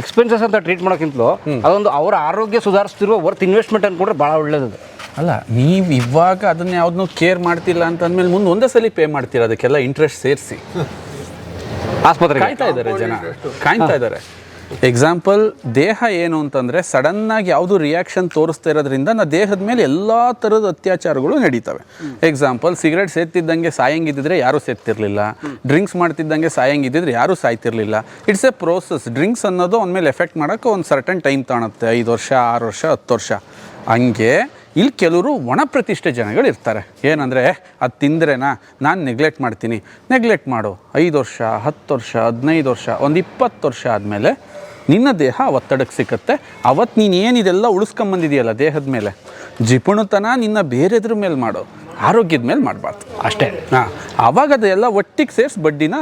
A: ಎಕ್ಸ್ಪೆನ್ಸಸ್ ಅಂತ ಟ್ರೀಟ್ ಮಾಡೋಕ್ಕಿಂತಲೂ ಅದೊಂದು ಅವರ ಆರೋಗ್ಯ ಸುಧಾರಿಸ್ತಿರುವ ವರ್ತ್ ಇನ್ವೆಸ್ಟ್ಮೆಂಟ್ ಅಂದ್ಕೊಂಡ್ರೆ ಭಾಳ ಒಳ್ಳೇದು.
B: ಅಲ್ಲ, ನೀವು ಇವಾಗ ಅದನ್ನ ಯಾವ್ದನ್ನೂ ಕೇರ್ ಮಾಡ್ತಿಲ್ಲ ಅಂತ ಅಂದಮೇಲೆ ಮುಂದೆ ಒಂದೇ ಸಲ ಪೇ ಮಾಡ್ತೀರ ಅದಕ್ಕೆಲ್ಲ ಇಂಟ್ರೆಸ್ಟ್ ಸೇರಿಸಿ.
A: ಆಸ್ಪತ್ರೆ
B: ಕಾಯ್ತಾ ಇದ್ದಾರೆ ಜನ, ಕಾಯ್ತಾ ಇದ್ದಾರೆ. ಎಕ್ಸಾಂಪಲ್, ದೇಹ ಏನು ಅಂತಂದರೆ ಸಡನ್ನಾಗಿ ಯಾವುದು ರಿಯಾಕ್ಷನ್ ತೋರಿಸ್ತಾ ಇರೋದ್ರಿಂದ ದೇಹದ ಮೇಲೆ ಎಲ್ಲ ಥರದ ಅತ್ಯಾಚಾರಗಳು ನಡೀತವೆ. ಎಕ್ಸಾಂಪಲ್, ಸಿಗರೇಟ್ ಸೇರ್ತಿದ್ದಂಗೆ ಸಾಯಂಗಿದ್ದಿದ್ರೆ ಯಾರೂ ಸೇರ್ತಿರ್ಲಿಲ್ಲ, ಡ್ರಿಂಕ್ಸ್ ಮಾಡ್ತಿದ್ದಂಗೆ ಸಾಯಂಗಿದ್ದಿದ್ರೆ ಯಾರೂ ಸಾಯ್ತಿರ್ಲಿಲ್ಲ. It's a process. ಡ್ರಿಂಕ್ಸ್ ಅನ್ನೋದು ಅವನ ಮೇಲೆ ಎಫೆಕ್ಟ್ ಮಾಡೋಕ್ಕೆ ಒಂದು ಸರ್ಟನ್ ಟೈಮ್ ತಾಣುತ್ತೆ, 5 ವರ್ಷ 6 ವರ್ಷ 10 ವರ್ಷ. ಹಂಗೆ ಇಲ್ಲಿ ಕೆಲವರು ಒಣ ಪ್ರತಿಷ್ಠೆ ಜನಗಳು ಇರ್ತಾರೆ. ಏನಂದರೆ ಅದು ತಿಂದ್ರೇನಾ ನಾನು ನೆಗ್ಲೆಕ್ಟ್ ಮಾಡ್ತೀನಿ. ನೆಗ್ಲೆಕ್ಟ್ ಮಾಡು, 5 ವರ್ಷ 10 ವರ್ಷ 15 ವರ್ಷ ಒಂದು 20 ವರ್ಷ ಆದಮೇಲೆ ನಿನ್ನ ದೇಹ ಒತ್ತಡಕ್ಕೆ ಸಿಕ್ಕತ್ತೆ. ಅವತ್ತು ನೀನು ಏನಿದೆಲ್ಲ ಉಳಿಸ್ಕೊಂಬಂದಿದೆಯಲ್ಲ ದೇಹದ ಮೇಲೆ, ಜಿಪುಣತನ ನಿನ್ನ ಬೇರೆದ್ರ ಮೇಲೆ ಮಾಡು, ಆರೋಗ್ಯದ ಮೇಲೆ ಮಾಡಬಾರ್ದು
A: ಅಷ್ಟೇ.
B: ಹಾಂ, ಆವಾಗ ಅದೆಲ್ಲ ಒಟ್ಟಿಗೆ ಸೇರಿಸಿ ಬಡ್ಡಿನ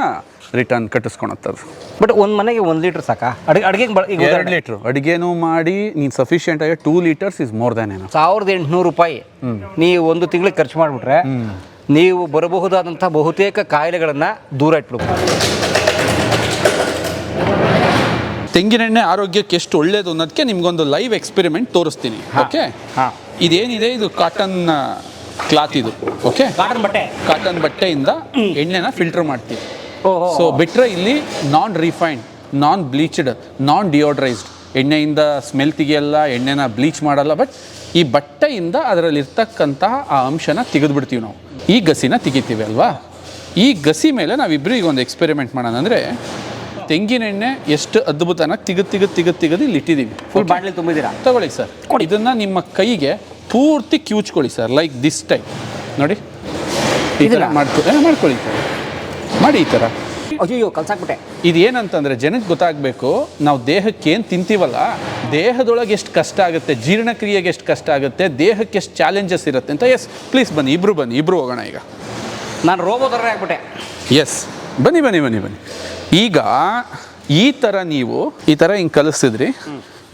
B: ರಿಟರ್ನ್ ಕಟ್ಟಿಸ್ಕೊಳತ್ತದು.
A: ಬಟ್ ಒಂದು ಮನೆಗೆ 1 ಲೀಟ್ರ್ ಸಾಕಾ ಅಡುಗೆಗೆ? ಈಗ
B: 2 ಲೀಟ್ರು ಅಡುಗೆನೂ ಮಾಡಿ ನೀನು ಸಫಿಷಿಯೆಂಟಾಗಿ 2 ಲೀಟರ್ಸ್ ಇಸ್ ಮೋರ್ ದ್ಯಾನ್ ಏನು.
A: 1800 ರೂಪಾಯಿ ನೀವು ಒಂದು ತಿಂಗಳಿಗೆ ಖರ್ಚು ಮಾಡಿಬಿಟ್ರೆ ನೀವು ಬರಬಹುದಾದಂಥ ಬಹುತೇಕ ಕಾಯಿಲೆಗಳನ್ನು ದೂರ ಇಟ್ಬಿಡ್ಬೋದು.
B: ತೆಂಗಿನೆಣ್ಣೆ ಆರೋಗ್ಯಕ್ಕೆ ಎಷ್ಟು ಒಳ್ಳೇದು ಅನ್ನೋದಕ್ಕೆ ನಿಮ್ಗೊಂದು ಲೈವ್ ಎಕ್ಸ್ಪೆರಿಮೆಂಟ್ ತೋರಿಸ್ತೀನಿ. ಓಕೆ, ಇದೇನಿದೆ ಇದು ಕಾಟನ್ ಕ್ಲಾತ್ ಇದು. ಓಕೆ, ಕಾಟನ್ ಬಟ್ಟೆಯಿಂದ ಎಣ್ಣೆನ ಫಿಲ್ಟರ್ ಮಾಡ್ತೀವಿ. ಸೊ ಬಿಟ್ಟರೆ ಇಲ್ಲಿ ನಾನ್ ರಿಫೈನ್ಡ್, ನಾನ್ ಬ್ಲೀಚ್ಡ್, ನಾನ್ ಡಿಯೋಡ್ರೈಸ್ಡ್ ಎಣ್ಣೆಯಿಂದ ಸ್ಮೆಲ್ ತೆಗಿಯಲ್ಲ, ಎಣ್ಣೆನ ಬ್ಲೀಚ್ ಮಾಡಲ್ಲ. ಬಟ್ ಈ ಬಟ್ಟೆಯಿಂದ ಅದರಲ್ಲಿ ಇರ್ತಕ್ಕಂತಹ ಆ ಅಂಶನ ತೆಗೆದುಬಿಡ್ತೀವಿ ನಾವು. ಈ ಗಸಿನ ತೆಗಿತೀವಿ ಅಲ್ವಾ, ಈ ಗಸಿ ಮೇಲೆ ನಾವಿಬ್ಬರಿಗೆ ಒಂದು ಎಕ್ಸ್ಪೆರಿಮೆಂಟ್ ಮಾಡೋಣ. ಅಂದರೆ ತೆಂಗಿನೆಣ್ಣೆ ಎಷ್ಟು ಅದ್ಭುತನಾಗಿ ತೆಗೆದು ಇಲ್ಲಿ ಇಟ್ಟಿದ್ದೀವಿ.
A: ಫುಲ್ ಬಾಟ್ಲಿ ತುಂಬಿದ್ದೀರಾ?
B: ತಗೊಳ್ಳಿ ಸರ್, ಇದನ್ನು ನಿಮ್ಮ ಕೈಗೆ ಪೂರ್ತಿ ಕಿವುಚ್ಕೊಳ್ಳಿ ಸರ್, ಲೈಕ್ ದಿಸ್ ಟೈಪ್. ನೋಡಿ ಈ ಥರ ಮಾಡ್ಕೊಳ್ಳಿ ಸರ್, ಮಾಡಿ ಈ ಥರ.
A: ಅಯ್ಯೋ ಕಲ್ಸಾಕ್ಬಿಟ್ಟೆ.
B: ಇದು ಏನಂತಂದರೆ ಜನಕ್ಕೆ ಗೊತ್ತಾಗಬೇಕು, ನಾವು ದೇಹಕ್ಕೆ ಏನು ತಿಂತೀವಲ್ಲ ದೇಹದೊಳಗೆ ಎಷ್ಟು ಕಷ್ಟ ಆಗುತ್ತೆ, ಜೀರ್ಣಕ್ರಿಯೆಗೆ ಎಷ್ಟು ಕಷ್ಟ ಆಗುತ್ತೆ, ದೇಹಕ್ಕೆ ಎಷ್ಟು ಚಾಲೆಂಜಸ್ ಇರುತ್ತೆ ಅಂತ. ಎಸ್ ಪ್ಲೀಸ್ ಬನ್ನಿ, ಇಬ್ಬರು ಹೋಗೋಣ. ಈಗ
A: ನಾನು ರೋಬೋ ಥರ ಆಗ್ಬಿಟ್ಟೆ.
B: ಎಸ್ ಬನ್ನಿ. ಈಗ ಈ ಥರ ನೀವು ಈ ಥರ ಹಿಂಗೆ ಕಲಿಸ್ತಿದ್ರಿ.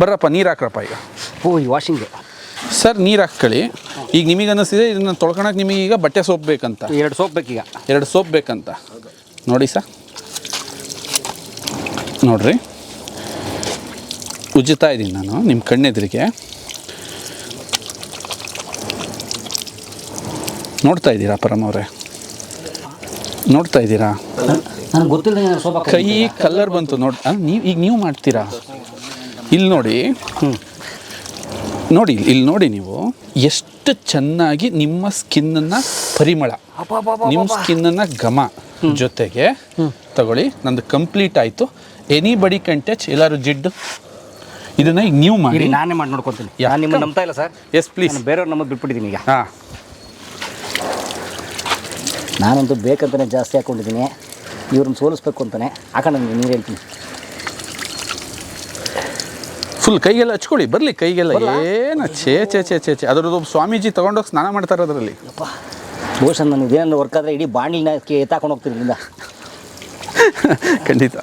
B: ಬರ್ರಪ್ಪ ನೀರು ಹಾಕ್ರಪ್ಪ. ಈಗ
A: ಈ ವಾಷಿಂಗ್
B: ಸರ್ ನೀರು ಹಾಕ್ಕೊಳ್ಳಿ. ಈಗ ನಿಮಗೆ ಅನ್ನಿಸ್ತಿದೆ ಇದನ್ನು ತೊಳ್ಕೊಳಕ್ಕೆ ನಿಮಗೆ ಈಗ ಬಟ್ಟೆ ಸೋಪ್ ಬೇಕಂತ.
A: 2 ಸೋಪ್ ಬೇಕೀಗ.
B: 2 ಸೋಪ್ ಬೇಕಂತ ನೋಡಿ ಸರ್. ನೋಡ್ರಿ, ಉಜ್ಜುತ್ತಾ ಇದ್ದೀನಿ ನಾನು ನಿಮ್ಮ ಕಣ್ಣೆದುರಿಗೆ. ನೋಡ್ತಾ ಇದ್ದೀರಾ ಪರಮ್ ಅವರೇ? ನೋಡ್ತಾ ಇದ್ದೀರಾ?
A: ನನಗೆ ಗೊತ್ತಿಲ್ಲ ಸೋಪ್
B: ಕೈ ಕಲರ್ ಬಂತು ನೋಡಿ. ನೀವು ಮಾಡ್ತೀರಾ? ಇಲ್ಲಿ ನೋಡಿ, ಇಲ್ಲಿ ನೋಡಿ ನೀವು ಎಷ್ಟು ಚೆನ್ನಾಗಿ ನಿಮ್ಮ ಸ್ಕಿನ್ನನ್ನು ಪರಿಮಳ, ನಿಮ್ಮ ಸ್ಕಿನ್ನನ್ನು ಘಮ ಜೊತೆಗೆ ತಗೊಳ್ಳಿ. ನಂದು ಕಂಪ್ಲೀಟ್ ಆಯಿತು. Anybody can touch. ಎಲ್ಲರೂ ಜಿಡ್ಡು ಇದನ್ನು ಈಗ ನೀವು ಮಾಡಿ.
A: ನಾನೇ ಮಾಡಿ ನೋಡ್ಕೊತೀನಿ. ನಾನು ನಿಮ್ಮನ್ನು ನಂಬ್ತಾ ಇಲ್ಲ ಸರ್.
B: Yes please.
A: ಬೇರೆಯವ್ರು ನಮ್ಮದು ಬಿಟ್ಬಿಟ್ಟಿದ್ದೀನಿ ಈಗ.
B: ಹಾಂ,
A: ನಾನಂತೂ ಬೇಕಂತಲೇ ಜಾಸ್ತಿ ಹಾಕ್ಕೊಂಡಿದ್ದೀನಿ. ಇವ್ರನ್ನ ಸೋಲಿಸ್ಬೇಕು ಅಂತಲೇ ಹಾಕೊಂಡು ನನಗೆ ನೀರು ಹೇಳ್ತೀನಿ.
B: ಫುಲ್ ಕೈಗೆಲ್ಲ ಹಚ್ಕೊಳ್ಳಿ, ಬರಲಿ ಕೈಗೆಲ್ಲ. ಏನು ಛೇ ಅದರದ್ದು ಸ್ವಾಮೀಜಿ ತೊಗೊಂಡೋಗಿ ಸ್ನಾನ ಮಾಡ್ತಾರೆ ಅದರಲ್ಲಿ.
A: ಅಪ್ಪ ಬಹುಶಃ ನನಗೆ ಇದೇನಾದ್ರು ವರ್ಕ್ ಆದರೆ ಇಡೀ ಬಾಣಿನ ಎತ್ತಾಕೊಂಡು ಹೋಗ್ತೀನಿ ಇಲ್ಲಿಂದ.
B: ಖಂಡಿತ.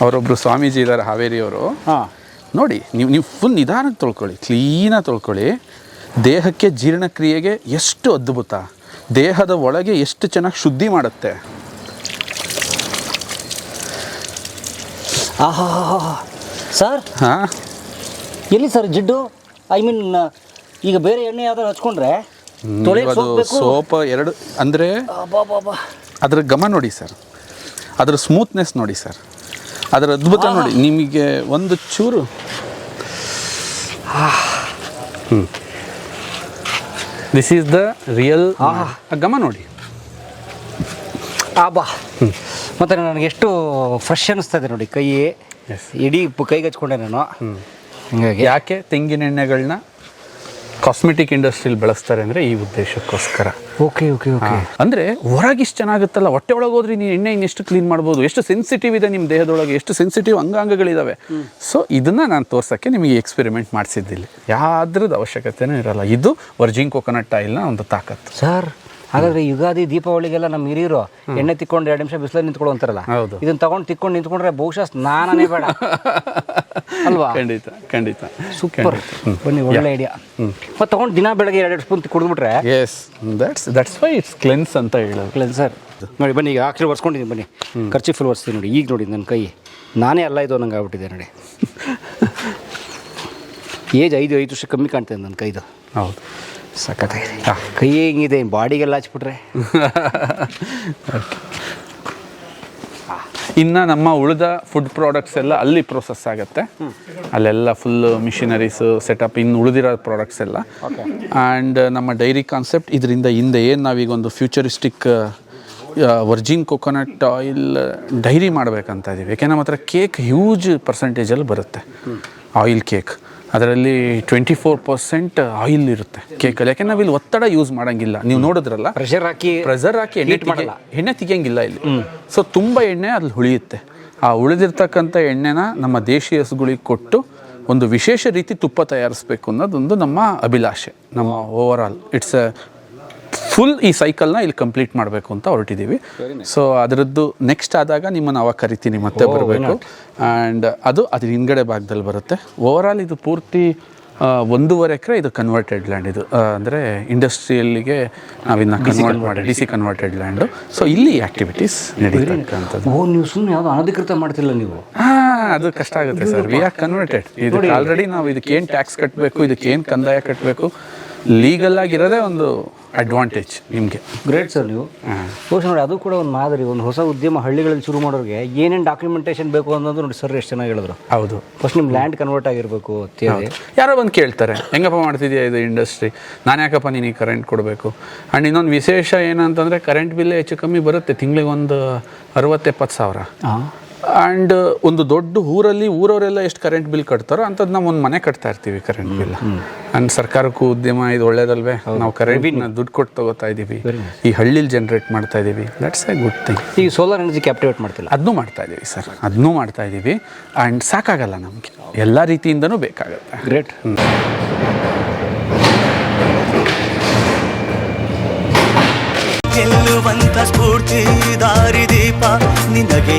B: ಅವರೊಬ್ಬರು ಸ್ವಾಮೀಜಿ ಇದ್ದಾರೆ ಹಾವೇರಿಯವರು.
A: ಹಾಂ,
B: ನೋಡಿ ನೀವು ಫುಲ್ ನಿಧಾನಕ್ಕೆ ತೊಳ್ಕೊಳ್ಳಿ, ಕ್ಲೀನಾಗಿ ತೊಳ್ಕೊಳ್ಳಿ. ದೇಹಕ್ಕೆ ಜೀರ್ಣಕ್ರಿಯೆಗೆ ಎಷ್ಟು ಅದ್ಭುತ, ದೇಹದ ಒಳಗೆ ಎಷ್ಟು ಚೆನ್ನಾಗಿ ಶುದ್ಧಿ ಮಾಡುತ್ತೆ.
A: ಆಹಾ ಸರ್.
B: ಹಾಂ,
A: ಎಲ್ಲಿ ಸರ್ ಜಿಡ್ಡು? ಐ ಮೀನ್ ಈಗ ಬೇರೆ ಎಣ್ಣೆ ಯಾವ್ದಾರು ಹಚ್ಕೊಂಡ್ರೆ
B: ಅದು ಸೋಪ್ 2 ಅಂದರೆ ಅದರ ಘಮ ನೋಡಿ ಸರ್, ಅದರ ಸ್ಮೂತ್ನೆಸ್ ನೋಡಿ ಸರ್, ಅದರ ಅದ್ಭುತ ನೋಡಿ. ನಿಮಗೆ ಒಂದು ಚೂರು ದಿಸ್ ಈಸ್ ದ ರಿಯಲ್ ಘಮ ನೋಡಿ.
A: ಬಾ ಮತ್ತು ನನಗೆ ಎಷ್ಟು ಫ್ರೆಶ್ ಅನ್ನಿಸ್ತಾ ಇದೆ ನೋಡಿ ಕೈ. ಇಡೀ ಕೈಗೆ ಹಚ್ಕೊಂಡೆ ನಾನು. ಹೀಗಾಗಿ
B: ಯಾಕೆ ತೆಂಗಿನೆಣ್ಣೆಗಳನ್ನ ಕಾಸ್ಮೆಟಿಕ್ ಇಂಡಸ್ಟ್ರಿಯಲ್ಲಿ ಬಳಸ್ತಾರೆ ಅಂದರೆ ಈ ಉದ್ದೇಶಕ್ಕೋಸ್ಕರ.
A: ಓಕೆ.
B: ಅಂದರೆ ಹೊರಗೆ ಇಷ್ಟು ಚೆನ್ನಾಗುತ್ತಲ್ಲ, ಹೊಟ್ಟೆ ಒಳಗೆ ಹೋದ್ರೆ ನೀನು ಎಣ್ಣೆ ಇನ್ನೆಷ್ಟು ಕ್ಲೀನ್ ಮಾಡ್ಬೋದು, ಎಷ್ಟು ಸೆನ್ಸಿಟಿವ್ ಇದೆ ನಿಮ್ಮ ದೇಹದೊಳಗೆ, ಎಷ್ಟು ಸೆನ್ಸಿಟಿವ್ ಅಂಗಾಂಗಗಳಿದ್ದಾವೆ. ಸೊ ಇದನ್ನು ನಾನು ತೋರ್ಸೋಕ್ಕೆ ನಿಮಗೆ ಎಕ್ಸ್ಪೆರಿಮೆಂಟ್ ಮಾಡಿಸಿದ್ದಿಲ್ಲ. ಯಾವುದ್ರದ್ದು ಅವಶ್ಯಕತೆಯೂ ಇರಲ್ಲ. ಇದು ವರ್ಜಿನ್ ಕೋಕೋನಟ್ ಆಯಿಲ್ನ ಒಂದು ತಾಕತ್ತು
A: ಸರ್. ಹಾಗಾದ್ರೆ ಯುಗಾದಿ ದೀಪಾವಳಿಗೆಲ್ಲ ನಮ್ಮ ಹಿರಿಯರು ಎಣ್ಣೆ ತಿಕ್ಕೊಂಡು 2 ನಿಮಿಷ ಬಿಸಿಲಲ್ಲಿ ನಿಂತ್ಕೊಳ್ಳೋ ಅಂತಾರಲ್ಲ, ಇದನ್ನ ತಗೊಂಡು ತಿಕ್ಕೊಂಡು ನಿಂತ್ಕೊಂಡ್ರೆ ಬಹುಶಃ ಸ್ನಾನನೇ ಬೇಡ ಅಲ್ವಾ?
B: ಖಂಡಿತ
A: ಸೂಪರ್. ಬನ್ನಿ, ಒಳ್ಳೆ ಐಡಿಯಾ. ಮತ್ತೆ ತಗೊಂಡು ದಿನ ಬೆಳಗ್ಗೆ 2 ಸ್ಪೂನ್ ಕುಡಿದ್ಬಿಟ್ರೆ
B: yes that's why it's cleanse ಅಂತ ಹೇಳೋದು.
A: ಕ್ಲೆನ್ಸರ್ ನೋಡಿ. ಬನ್ನಿ, ಈಗ ಆಕ್ಚುಲಿ ಒರೆಸ್ಕೊಂಡಿದ್ದೀನಿ. ಬನ್ನಿ, ಖರ್ಚಿ ಫುಲ್ ಒರೆಸ್ತೀನಿ ನೋಡಿ. ಈಗ ನೋಡಿ ನನ್ನ ಕೈ ನಾನೇ ಅಲ್ಲ ಇದು ನಂಗೆ ಆಗ್ಬಿಟ್ಟಿದೆ ನೋಡಿ. ಏಜ್ 5 ವರ್ಷ ಕಮ್ಮಿ ಕಾಣ್ತದೆ ನನ್ನ ಕೈದು.
B: ಹೌದು,
A: ಸಖತ್ತಾಗಿದೆ. ಕೈ ಹೆಂಗಿದೆ, ಬಾಡಿಗೆಲ್ಲ ಹಚ್ಬಿಟ್ರೆ.
B: ಇನ್ನು ನಮ್ಮ ಉಳಿದ ಫುಡ್ ಪ್ರಾಡಕ್ಟ್ಸ್ ಎಲ್ಲ ಅಲ್ಲಿ ಪ್ರೊಸೆಸ್ ಆಗುತ್ತೆ. ಅಲ್ಲೆಲ್ಲ ಫುಲ್ ಮಿಷಿನರೀಸು ಸೆಟಪ್, ಇನ್ನು ಉಳಿದಿರೋ ಪ್ರಾಡಕ್ಟ್ಸ್ ಎಲ್ಲ. ಆ್ಯಂಡ್ ನಮ್ಮ ಡೈರಿ ಕಾನ್ಸೆಪ್ಟ್ ಇದರಿಂದ ಹಿಂದೆ ಏನು ನಾವೀಗ ಒಂದು futuristic Virgin coconut oil dairy ಮಾಡಬೇಕಂತ ಇದ್ದೀವಿ. ಯಾಕೆಂದ್ರೆ ನಮ್ಮ ಹತ್ರ ಕೇಕ್ ಹ್ಯೂಜ್ ಪರ್ಸೆಂಟೇಜಲ್ಲಿ ಬರುತ್ತೆ, ಆಯಿಲ್ ಕೇಕ್. ಅದರಲ್ಲಿ 24% ಆಯಿಲ್ ಇರುತ್ತೆ ಕೇಕಲ್ಲಿ. ಯಾಕೆ ನಾವಿಲ್ಲಿ ಒತ್ತಡ ಯೂಸ್ ಮಾಡೋಂಗಿಲ್ಲ. ನೀವು ನೋಡಿದ್ರಲ್ಲ, ಪ್ರೆಷರ್ ಹಾಕಿ ಎಣ್ಣೆ ತೆಗಿಯಂಗಿಲ್ಲ ಇಲ್ಲಿ. ಸೊ ತುಂಬ ಎಣ್ಣೆ ಅಲ್ಲಿ ಉಳಿಯುತ್ತೆ. ಆ ಉಳಿದಿರ್ತಕ್ಕಂಥ ಎಣ್ಣೆನ ನಮ್ಮ ದೇಶೀಯ ಹಸುಗಳಿಗೆ ಕೊಟ್ಟು ಒಂದು ವಿಶೇಷ ರೀತಿ ತುಪ್ಪ ತಯಾರಿಸ್ಬೇಕು ಅನ್ನೋದೊಂದು ನಮ್ಮ ಅಭಿಲಾಷೆ. ನಮ್ಮ ಓವರಾಲ್ ಇಟ್ಸ್ ಫುಲ್ ಈ ಸೈಕಲ್ನ ಇಲ್ಲಿ ಕಂಪ್ಲೀಟ್ ಮಾಡಬೇಕು ಅಂತ ಹೊರಟಿದ್ದೀವಿ. ಸೊ ಅದರದ್ದು ನೆಕ್ಸ್ಟ್ ಆದಾಗ ನಿಮ್ಮನ್ನು ಅವಾಗ ಕರಿತೀನಿ, ಮತ್ತೆ ಬರಬೇಕು. ಆ್ಯಂಡ್ ಅದ್ರ ಹಿಂದ್ಗಡೆ ಭಾಗದಲ್ಲಿ ಬರುತ್ತೆ. ಓವರಾಲ್ ಇದು ಪೂರ್ತಿ 1.5 ಎಕರೆ ಇದು ಕನ್ವರ್ಟೆಡ್ ಲ್ಯಾಂಡ್. ಇದು ಅಂದರೆ ಇಂಡಸ್ಟ್ರಿಯಲ್ಲಿಗೆ ನಾವಿನ್ನ ಕನ್ವರ್ಟ್ ಮಾಡಿ DC ಕನ್ವರ್ಟೆಡ್ ಲ್ಯಾಂಡು. ಸೊ ಇಲ್ಲಿ ಆ್ಯಕ್ಟಿವಿಟೀಸ್ ನಡೀತಕ್ಕಂಥದ್ದು.
A: ನೀವು ಸುಮ್ಮನೆ ಯಾವುದು ಅನಧಿಕೃತ ಮಾಡ್ತಿಲ್ಲ ನೀವು?
B: ಅದು ಕಷ್ಟ ಆಗುತ್ತೆ ಸರ್. We are converted. ಇದಕ್ಕೆ ಆಲ್ರೆಡಿ ನಾವು ಇದಕ್ಕೆ ಏನು ಟ್ಯಾಕ್ಸ್ ಕಟ್ಟಬೇಕು, ಇದಕ್ಕೆ ಏನು ಕಂದಾಯ ಕಟ್ಟಬೇಕು, ಲೀಗಲ್ ಆಗಿರೋದೇ ಒಂದು ಅಡ್ವಾಂಟೇಜ್ ನಿಮಗೆ.
A: ಗ್ರೇಟ್ ಸರ್ ನೀವು. ಬಹುಶಃ ನೋಡಿ, ಅದು ಕೂಡ ಒಂದು ಮಾದರಿ. ಒಂದು ಹೊಸ ಉದ್ಯಮ ಹಳ್ಳಿಗಳಲ್ಲಿ ಶುರು ಮಾಡೋರಿಗೆ ಏನೇನು ಡಾಕ್ಯುಮೆಂಟೇಷನ್ ಬೇಕು ಅನ್ನೋದು ನೋಡಿ ಸರ್ ಎಷ್ಟು ಚೆನ್ನಾಗಿ ಹೇಳಿದ್ರು.
B: ಹೌದು,
A: ಫಸ್ಟ್ ನಿಮ್ಮ ಲ್ಯಾಂಡ್ ಕನ್ವರ್ಟ್ ಆಗಿರಬೇಕು.
B: ಯಾರೋ ಬಂದು ಕೇಳ್ತಾರೆ, ಹೆಂಗಪ್ಪ ಮಾಡ್ತಿದ್ಯಾ ಇದು ಇಂಡಸ್ಟ್ರಿ, ನಾನು ಯಾಕಪ್ಪ ನೀನು ಕರೆಂಟ್ ಕೊಡಬೇಕು. ಆ್ಯಂಡ್ ಇನ್ನೊಂದು ವಿಶೇಷ ಏನಂತಂದರೆ ಕರೆಂಟ್ ಬಿಲ್ ಹೆಚ್ಚು ಕಮ್ಮಿ ಬರುತ್ತೆ, ತಿಂಗಳಿಗೆ ಒಂದು 60-70 ಸಾವಿರ. ಆ್ಯಂಡ್ ಒಂದು ದೊಡ್ಡ ಊರವರೆಲ್ಲ ಎಷ್ಟು ಕರೆಂಟ್ ಬಿಲ್ ಕಟ್ತಾರೋ ಅಂಥದ್ದು ನಾವು ಒಂದು ಮನೆ ಕಟ್ತಾ ಇರ್ತೀವಿ ಕರೆಂಟ್ ಬಿಲ್. ಆ್ಯಂಡ್ ಸರ್ಕಾರಕ್ಕೂ ಉದ್ಯಮ ಇದು ಒಳ್ಳೇದಲ್ವೇ, ನಾವು ಕರೆಂಟ್ನ ದುಡ್ಡು ಕೊಟ್ಟು ತಗೋತಾ ಇದ್ದೀವಿ, ಈ ಹಳ್ಳಿಲಿ ಜನ್ರೇಟ್ ಮಾಡ್ತಾ ಇದ್ದೀವಿ. That's A good thing.
A: ಈ ಸೋಲಾರ್ ಎನರ್ಜಿ ಕ್ಯಾಪ್ಟಿವೇಟ್ ಮಾಡ್ತಿಲ್ಲ,
B: ಅದನ್ನೂ ಮಾಡ್ತಾ ಇದ್ದೀವಿ ಸರ್, ಅದನ್ನೂ ಮಾಡ್ತಾ ಇದ್ದೀವಿ. ಆ್ಯಂಡ್ ಸಾಕಾಗಲ್ಲ ನಮಗೆ, ಎಲ್ಲ ರೀತಿಯಿಂದನೂ ಬೇಕಾಗುತ್ತೆ.
A: ಗ್ರೇಟ್.
E: ಗೆಲ್ಲುವಂತ ಸ್ಫೂರ್ತಿ ದಾರಿದೀಪ ನಿನಗೆ